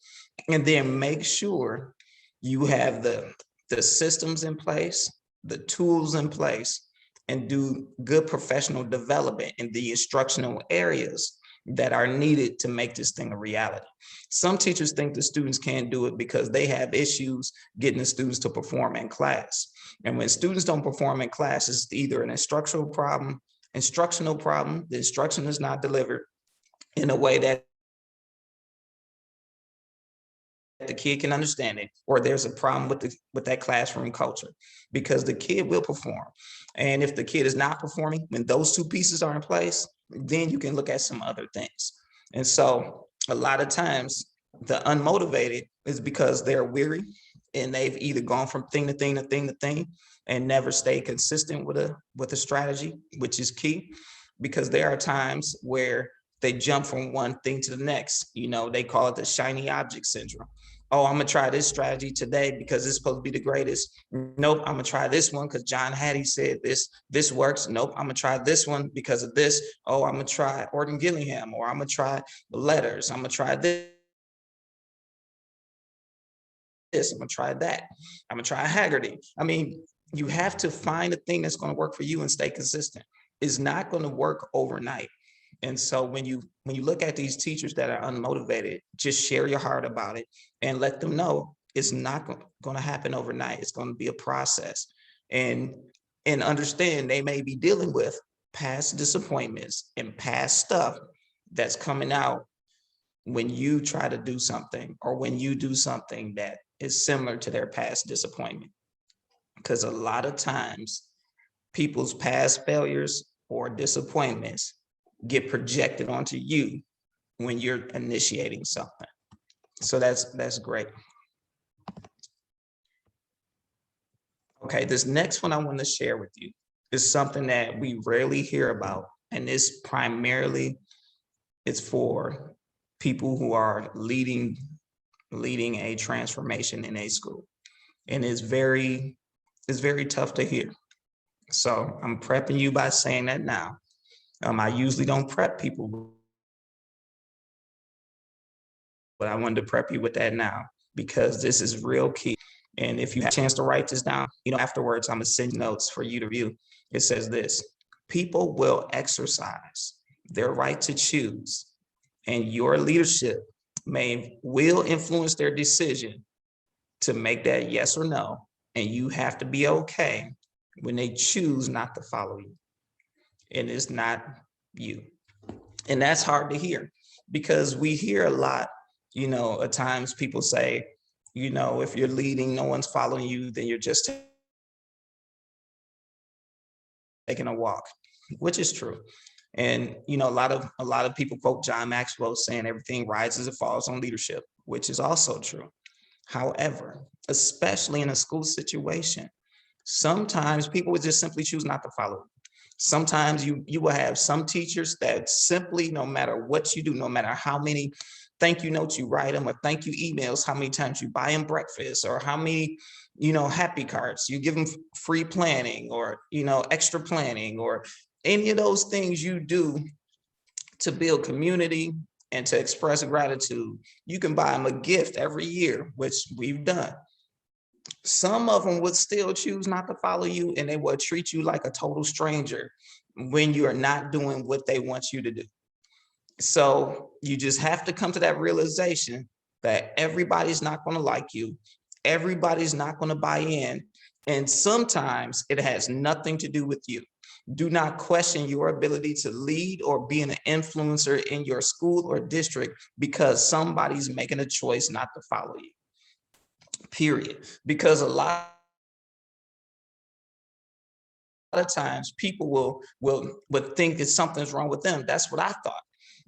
And then make sure you have the systems in place, the tools in place, and do good professional development in the instructional areas that are needed to make this thing a reality. Some teachers think the students can't do it because they have issues getting the students to perform in class. And when students don't perform in class, it's either an instructional problem, the instruction is not delivered in a way that the kid can understand it, or there's a problem with that classroom culture, because the kid will perform. And if the kid is not performing, when those two pieces are in place, then you can look at some other things. And so a lot of times the unmotivated is because they're weary and they've either gone from thing to thing to thing to thing and never stay consistent with a strategy, which is key, because there are times where they jump from one thing to the next. They call it the shiny object syndrome. Oh, I'm gonna try this strategy today because it's supposed to be the greatest. Nope, I'm gonna try this one because John Hattie said this works. Nope, I'm gonna try this one because of this. Oh, I'm gonna try Orton Gillingham, or I'm gonna try the letters. I'm gonna try this. I'm gonna try that. I'm gonna try Haggerty. I mean, you have to find a thing that's gonna work for you and stay consistent. It's not gonna work overnight. And so when you look at these teachers that are unmotivated, just share your heart about it and let them know it's not going to happen overnight. It's going to be a process, and understand they may be dealing with past disappointments and past stuff that's coming out when you try to do something, or when you do something that is similar to their past disappointment. Because a lot of times people's past failures or disappointments get projected onto you when you're initiating something. So that's great. Okay, this next one I want to share with you is something that we rarely hear about, and it's for people who are leading a transformation in a school, and it's very tough to hear. So I'm prepping you by saying that now. I usually don't prep people, but I wanted to prep you with that now because this is real key. And if you have a chance to write this down, afterwards, I'm gonna send notes for you to review. It says this: people will exercise their right to choose, and your leadership will influence their decision to make that yes or no. And you have to be okay when they choose not to follow you. And it's not you. And that's hard to hear, because we hear a lot, at times people say, if you're leading, no one's following you, then you're just taking a walk, which is true. And, a lot of people quote John Maxwell saying everything rises and falls on leadership, which is also true. However, especially in a school situation, sometimes people would just simply choose not to follow. Sometimes you will have some teachers that simply, no matter what you do, no matter how many thank you notes you write them, or thank you emails, how many times you buy them breakfast, or how many, happy cards, you give them free planning, or, extra planning, or any of those things you do to build community and to express gratitude. You can buy them a gift every year, which we've done. Some of them would still choose not to follow you, and they will treat you like a total stranger when you are not doing what they want you to do. So you just have to come to that realization that everybody's not going to like you. Everybody's not going to buy in. And sometimes it has nothing to do with you. Do not question your ability to lead or be an influencer in your school or district because somebody's making a choice not to follow you. Period. Because a lot of times people will think that something's wrong with them. That's what I thought.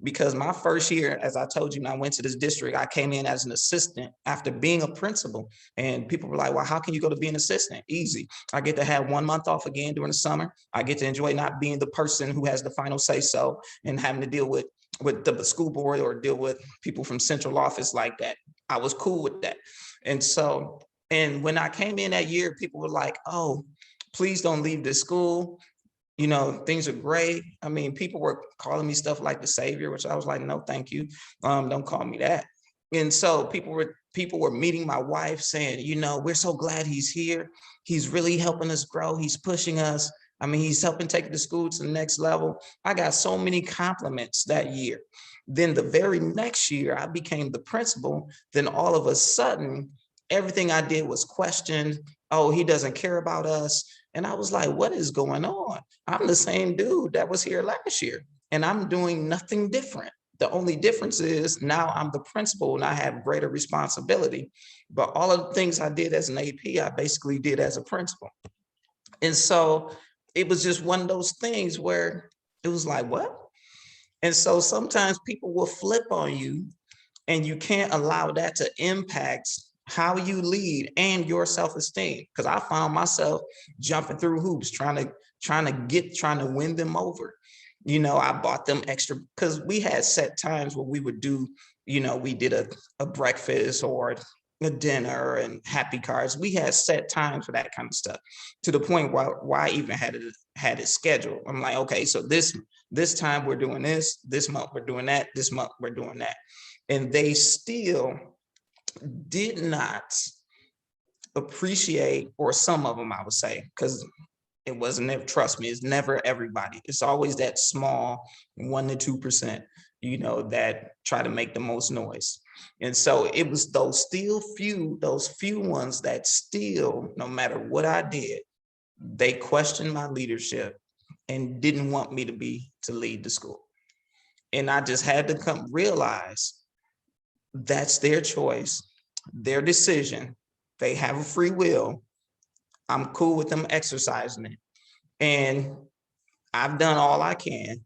Because my first year, as I told you, when I went to this district, I came in as an assistant after being a principal. And people were like, well, how can you go to be an assistant? Easy. I get to have 1 month off again during the summer. I get to enjoy not being the person who has the final say so and having to deal with the school board or deal with people from central office like that. I was cool with that. And so, and when I came in that year, people were like, oh, please don't leave this school. You know, things are great. I mean, people were calling me stuff like the savior, which I was like, no, thank you. Don't call me that. And so people were meeting my wife saying, you know, we're so glad he's here. He's really helping us grow. He's pushing us. I mean, he's helping take the school to the next level. I got so many compliments that year. Then the very next year, I became the principal. Then all of a sudden, everything I did was questioned. Oh, he doesn't care about us. And I was like, what is going on? I'm the same dude that was here last year, and I'm doing nothing different. The only difference is now I'm the principal and I have greater responsibility. But all of the things I did as an AP, I basically did as a principal. And so it was just one of those things where it was like, what? And so sometimes people will flip on you, and you can't allow that to impact how you lead and your self-esteem. Because I found myself jumping through hoops, trying to win them over. You know, I bought them extra because we had set times where we would do, you know, we did a breakfast or a dinner and happy cards. We had set times for that kind of stuff, to the point where I even had it scheduled. I'm like, okay, so this time we're doing this month we're doing that, this month we're doing that. And they still did not appreciate, or some of them, I would say, because it wasn't never, trust me, it's never everybody. It's always that small 1% to 2%, you know, that try to make the most noise. And so it was those few ones that still, no matter what I did, they questioned my leadership and didn't want me to lead the school. And I just had to realize that's their choice, their decision. They have a free will. I'm cool with them exercising it. And I've done all I can.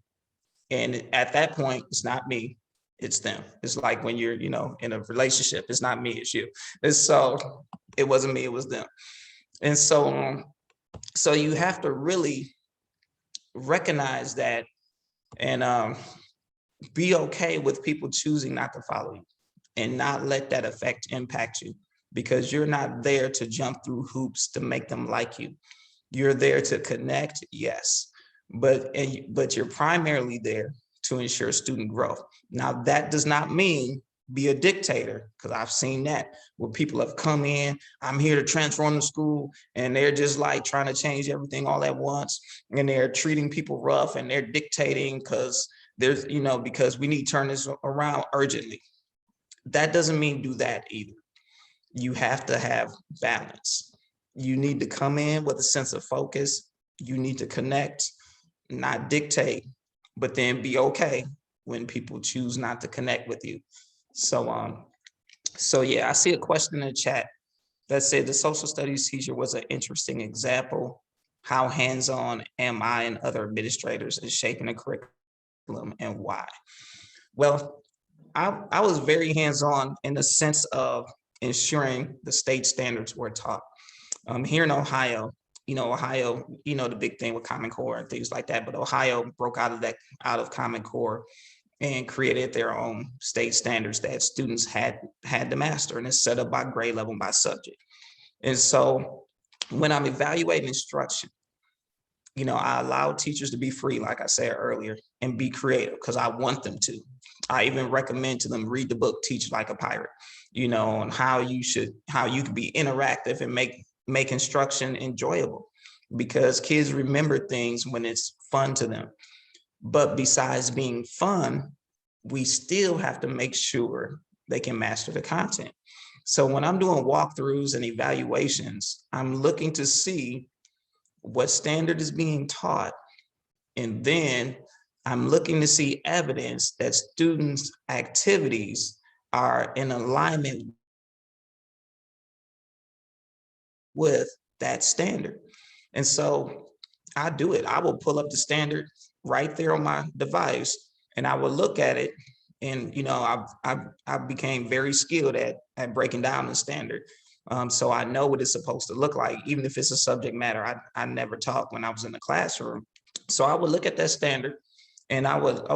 And at that point, it's not me, it's them. It's like when you're, you know, in a relationship, it's not me, it's you. And so it wasn't me, it was them. And so you have to really recognize that, and be okay with people choosing not to follow you, and not let that impact you, because you're not there to jump through hoops to make them like you. You're there to connect, yes, but you're primarily there to ensure student growth. Now, that does not mean be a dictator, because I've seen that where people have come in, I'm here to transform the school, and they're just like trying to change everything all at once, and they're treating people rough, and they're dictating because because we need to turn this around urgently. That doesn't mean do that either. You have to have balance. You need to come in with a sense of focus. You need to connect, not dictate, but then be okay when people choose not to connect with you. So yeah, I see a question in the chat that said the social studies teacher was an interesting example. How hands-on am I and other administrators in shaping a curriculum, and why? Well, I was very hands-on in the sense of ensuring the state standards were taught. Here in Ohio, the big thing with Common Core and things like that, but Ohio broke out of Common Core and created their own state standards that students had to master, and it's set up by grade level, by subject. And so when I'm evaluating instruction, I allow teachers to be free, like I said earlier, and be creative, because I want them to. I even recommend to them, read the book, Teach Like a Pirate, on how you can be interactive and make instruction enjoyable, because kids remember things when it's fun to them. But besides being fun, we still have to make sure they can master the content. So when I'm doing walkthroughs and evaluations, I'm looking to see what standard is being taught. And then I'm looking to see evidence that students' activities are in alignment with that standard. And so I do it. I will pull up the standard right there on my device, and I will look at it. And, I became very skilled at breaking down the standard. So I know what it's supposed to look like, even if it's a subject matter I never taught when I was in the classroom. So I would look at that standard, and I would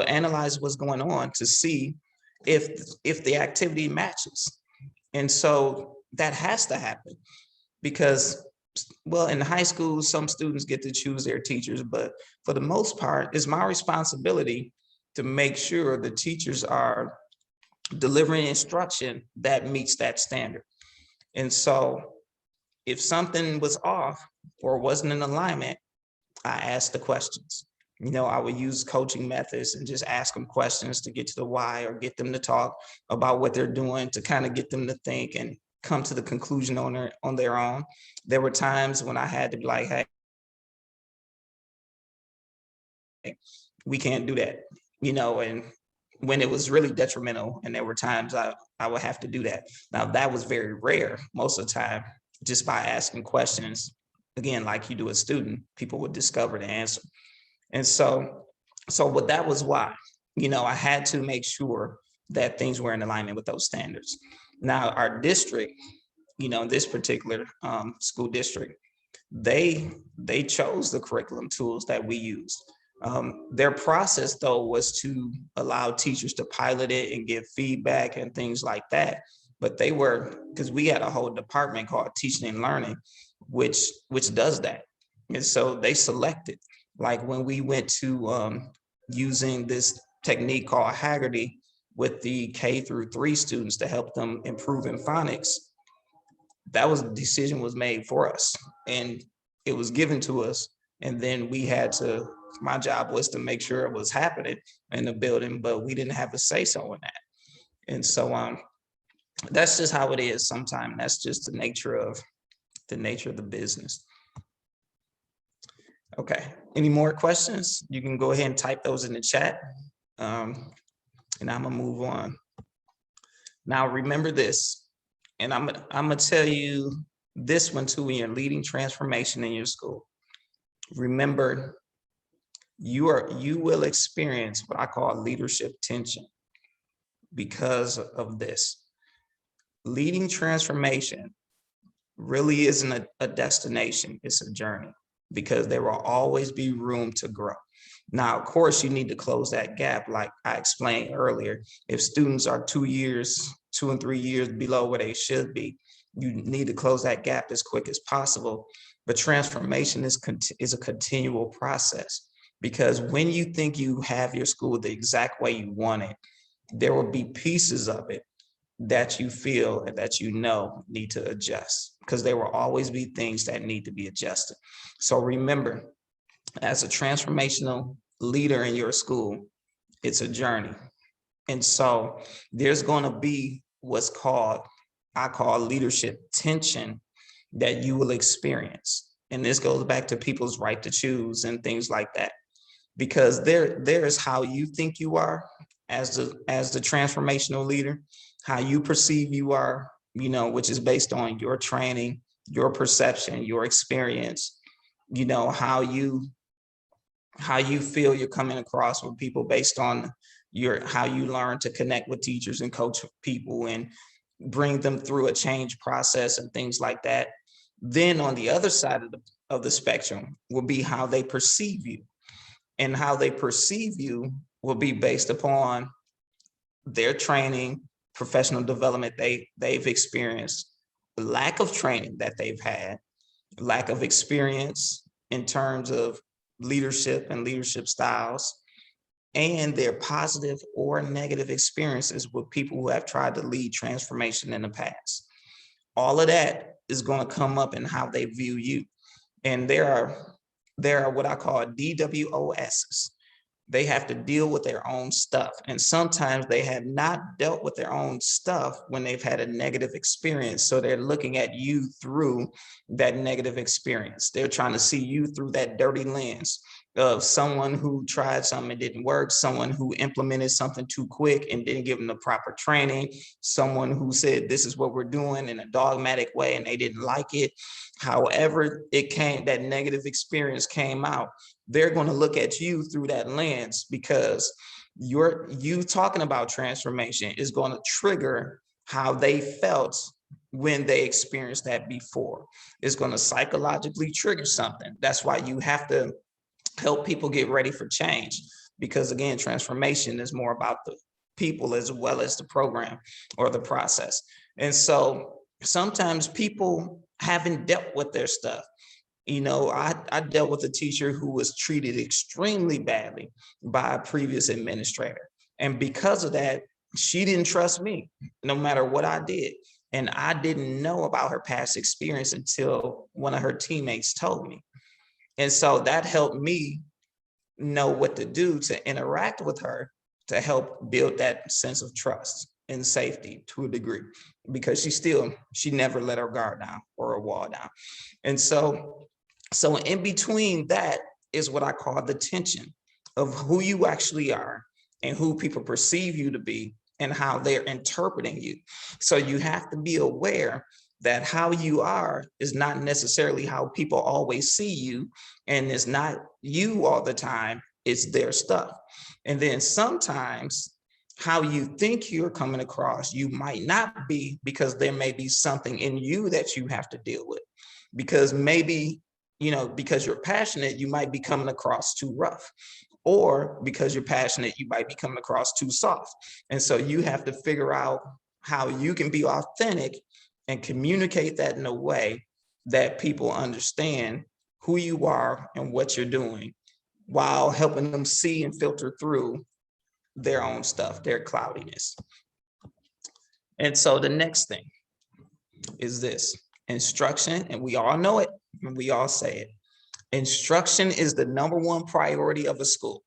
analyze what's going on to see if the activity matches. And so that has to happen because, well, in high school, some students get to choose their teachers, but for the most part, it's my responsibility to make sure the teachers are delivering instruction that meets that standard. And so if something was off or wasn't in alignment, I asked the questions. I would use coaching methods and just ask them questions to get to the why or get them to talk about what they're doing to kind of get them to think and come to the conclusion on their own. There were times when I had to be like, hey, we can't do that, and when it was really detrimental, and there were times I would have to do that. Now, that was very rare. Most of the time, just by asking questions, again, like you do a student, people would discover the answer. And so what that was why, I had to make sure that things were in alignment with those standards. Now, our district, this particular school district, they chose the curriculum tools that we used. Their process, though, was to allow teachers to pilot it and give feedback and things like that. But because we had a whole department called Teaching and Learning, which does that. And so they selected, like when we went to using this technique called Haggerty with the K-3 students to help them improve in phonics, that was the decision was made for us and it was given to us. And then my job was to make sure it was happening in the building, but we didn't have a say so in that. And so that's just how it is sometimes. That's just the nature of the business. Okay, any more questions? You can go ahead and type those in the chat. And I'm gonna move on. Now, remember this, and I'm gonna tell you this one too when you're leading transformation in your school. Remember, you will experience what I call leadership tension because of this. Leading transformation really isn't a destination, it's a journey, because there will always be room to grow. Now, of course, you need to close that gap, like I explained earlier. If students are 2 and 3 years below where they should be, you need to close that gap as quick as possible. But transformation is a continual process, because when you think you have your school the exact way you want it, there will be pieces of it that you feel and that need to adjust, because there will always be things that need to be adjusted. So remember, as a transformational leader in your school, it's a journey. And so there's going to be I call leadership tension that you will experience. And this goes back to people's right to choose and things like that, because there's how you think you are as the transformational leader, how you perceive you are, which is based on your training, your perception, your experience, how you feel you're coming across with people based on how you learn to connect with teachers and coach people and bring them through a change process and things like that. Then on the other side of the spectrum will be how they perceive you. And how they perceive you will be based upon their training, professional development they've experienced, lack of training that they've had, lack of experience in terms of leadership and leadership styles, and their positive or negative experiences with people who have tried to lead transformation in the past. All of that is going to come up in how they view you. And there are what I call DWOSs. They have to deal with their own stuff. And sometimes they have not dealt with their own stuff when they've had a negative experience. So they're looking at you through that negative experience. They're trying to see you through that dirty lens of someone who tried something and didn't work, someone who implemented something too quick and didn't give them the proper training, someone who said, this is what we're doing in a dogmatic way and they didn't like it. However that negative experience came out, they're going to look at you through that lens, because you talking about transformation is going to trigger how they felt when they experienced that before. It's going to psychologically trigger something. That's why you have to help people get ready for change, because again, transformation is more about the people as well as the program or the process. And so sometimes people haven't dealt with their stuff. I dealt with a teacher who was treated extremely badly by a previous administrator. And because of that, she didn't trust me no matter what I did. And I didn't know about her past experience until one of her teammates told me. And so that helped me know what to do to interact with her to help build that sense of trust and safety to a degree, because she never let her guard down or a wall down. And so in between that is what I call the tension of who you actually are and who people perceive you to be and how they're interpreting you. So you have to be aware that how you are is not necessarily how people always see you, and it's not you all the time, it's their stuff. And then sometimes how you think you're coming across, you might not be, because there may be something in you that you have to deal with. Because maybe, because you're passionate, you might be coming across too rough. Or because you're passionate, you might be coming across too soft. And so you have to figure out how you can be authentic and communicate that in a way that people understand who you are and what you're doing, while helping them see and filter through their own stuff, their cloudiness. And so the next thing is this: instruction, and we all know it, and we all say it. Instruction is the #1 priority of a school.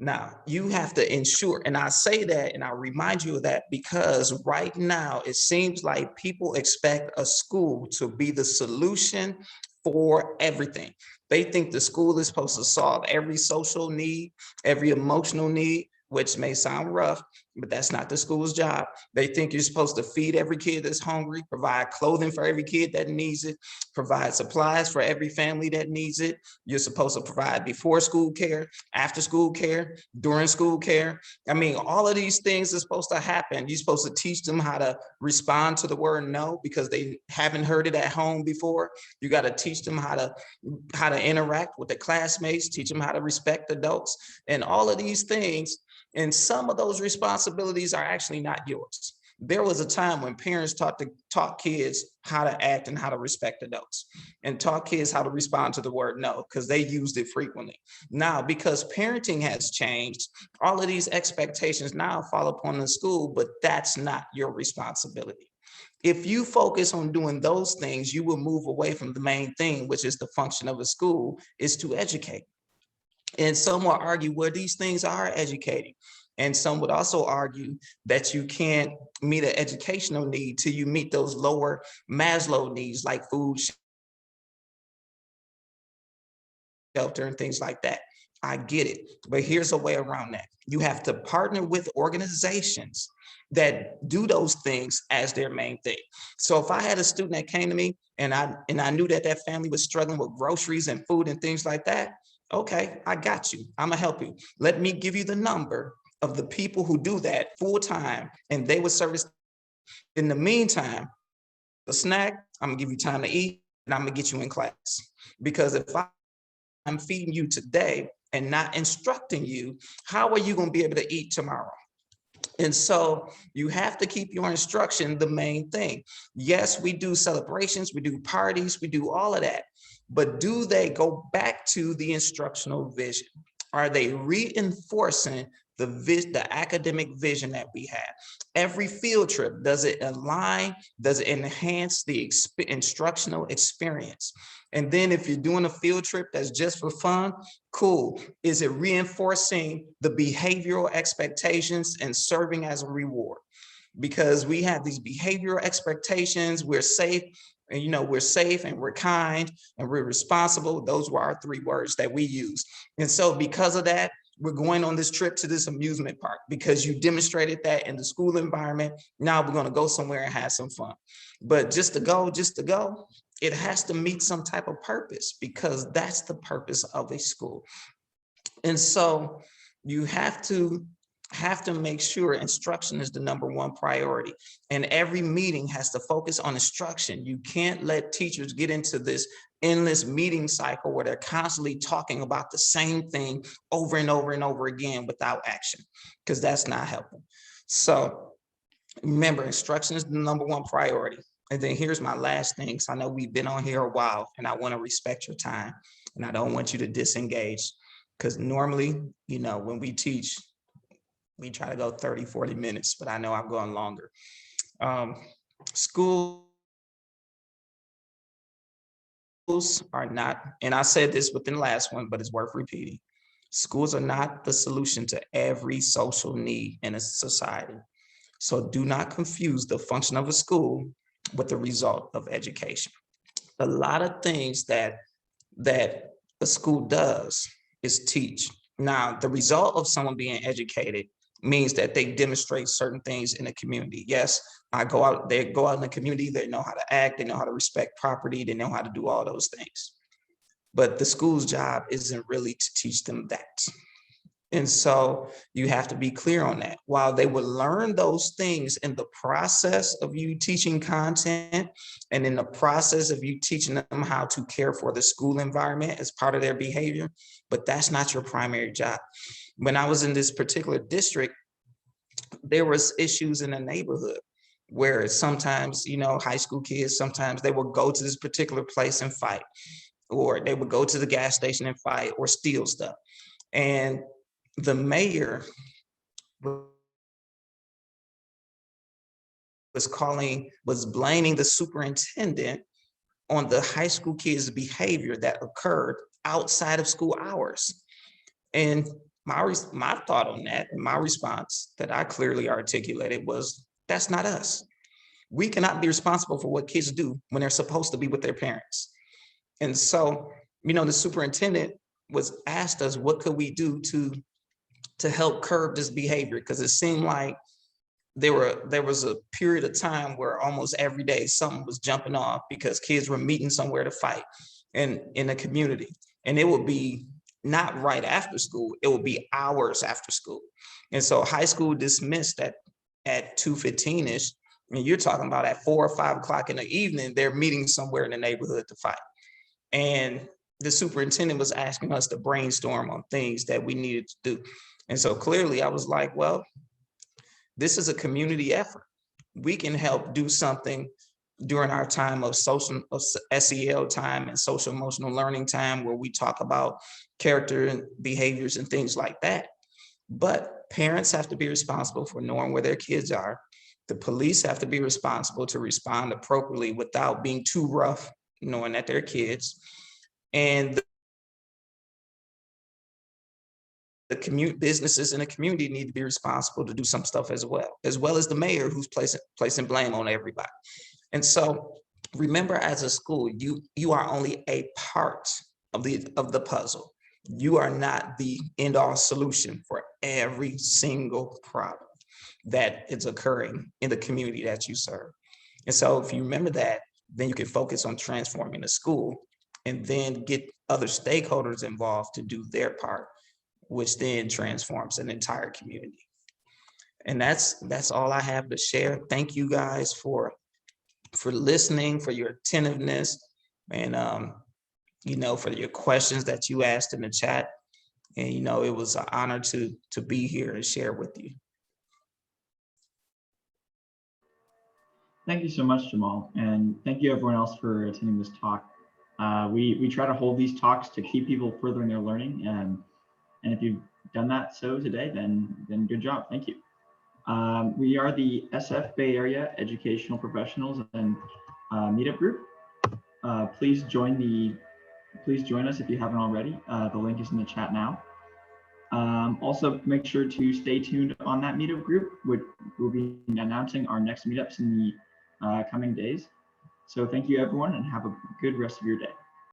Now, you have to ensure, and I say that and I remind you of that because right now it seems like people expect a school to be the solution for everything. They think the school is supposed to solve every social need, every emotional need, which may sound rough, but that's not the school's job. They think you're supposed to feed every kid that's hungry, provide clothing for every kid that needs it, provide supplies for every family that needs it. You're supposed to provide before school care, after school care, during school care. I mean, all of these things are supposed to happen. You're supposed to teach them how to respond to the word no because they haven't heard it at home before. You got to teach them how to interact with their classmates, teach them how to respect adults, and all of these things. And some of those responsibilities are actually not yours. There was a time when parents taught kids how to act and how to respect adults, and taught kids how to respond to the word no, because they used it frequently. Now, because parenting has changed, all of these expectations now fall upon the school, but that's not your responsibility. If you focus on doing those things, you will move away from the main thing, which is the function of a school, is to educate. And some will argue, well, these things are educating. And some would also argue that you can't meet an educational need till you meet those lower Maslow needs like food, shelter, and things like that. I get it, but here's a way around that. You have to partner with organizations that do those things as their main thing. So if I had a student that came to me and I knew that family was struggling with groceries and food and things like that, okay, I got you. I'm gonna help you. Let me give you the number of the people who do that full time, and they would service. In the meantime, a snack, I'm gonna give you time to eat, and I'm gonna get you in class. Because if I'm feeding you today and not instructing you, how are you gonna be able to eat tomorrow? And so you have to keep your instruction the main thing. Yes, we do celebrations, we do parties, we do all of that. But do they go back to the instructional vision? Are they reinforcing the academic vision that we have? Every field trip, does it align? Does it enhance the instructional experience? And then if you're doing a field trip that's just for fun, cool. Is it reinforcing the behavioral expectations and serving as a reward? Because we have these behavioral expectations, we're safe, and we're safe and we're kind and we're responsible. Those were our 3 words that we used. And so because of that, we're going on this trip to this amusement park because you demonstrated that in the school environment. Now we're going to go somewhere and have some fun. But just to go, it has to meet some type of purpose, because that's the purpose of a school. And so you have to have to make sure instruction is the #1 priority. And every meeting has to focus on instruction. You can't let teachers get into this endless meeting cycle where they're constantly talking about the same thing over and over and over again without action, because that's not helpful. So remember, instruction is the #1 priority. And then here's my last thing, because I know we've been on here a while and I want to respect your time and I don't want you to disengage, because normally, when we teach, we try to go 30, 40 minutes, but I know I'm going longer. Schools are not, and I said this within the last one, but it's worth repeating. Schools are not the solution to every social need in a society. So do not confuse the function of a school with the result of education. A lot of things that a school does is teach. Now, the result of someone being educated means that they demonstrate certain things in the community. Yes, they go out in the community, they know how to act, they know how to respect property, they know how to do all those things. But the school's job isn't really to teach them that. And so you have to be clear on that. While they will learn those things in the process of you teaching content and in the process of you teaching them how to care for the school environment as part of their behavior, but that's not your primary job. When I was in this particular district, there was issues in the neighborhood where sometimes, high school kids, sometimes they would go to this particular place and fight, or they would go to the gas station and fight or steal stuff. And the mayor was blaming the superintendent on the high school kids' behavior that occurred outside of school hours. And my thought on that, and my response that I clearly articulated was, that's not us. We cannot be responsible for what kids do when they're supposed to be with their parents. And so, the superintendent was asked us, what could we do to help curb this behavior? Because it seemed like there was a period of time where almost every day something was jumping off because kids were meeting somewhere to fight in a community. And it would be not right after school, it would be hours after school. And so high school dismissed at 2:15-ish. And you're talking about at 4 or 5 o'clock in the evening, they're meeting somewhere in the neighborhood to fight. And the superintendent was asking us to brainstorm on things that we needed to do. And so clearly I was like, well, this is a community effort. We can help do something during our time of SEL time and social emotional learning time, where we talk about character and behaviors and things like that. But parents have to be responsible for knowing where their kids are. The police have to be responsible to respond appropriately without being too rough, knowing that they're kids. And the businesses in the community need to be responsible to do some stuff as well as the mayor, who's placing blame on everybody. And so remember, as a school, you are only a part of the puzzle. You are not the end-all solution for every single problem that is occurring in the community that you serve. And so if you remember that, then you can focus on transforming the school and then get other stakeholders involved to do their part, which then transforms an entire community. And that's all I have to share. Thank you guys for listening, for your attentiveness, and for your questions that you asked in the chat. And it was an honor to be here and share with you. Thank you so much, Jamal, and thank you everyone else for attending this talk. We try to hold these talks to keep people furthering their learning, and if you've done that today, then good job. Thank you. We are the SF Bay Area Educational Professionals and Meetup Group. Please join us if you haven't already. The link is in the chat now. Also, make sure to stay tuned on that meetup group. We'll be announcing our next meetups in the coming days. So thank you, everyone, and have a good rest of your day.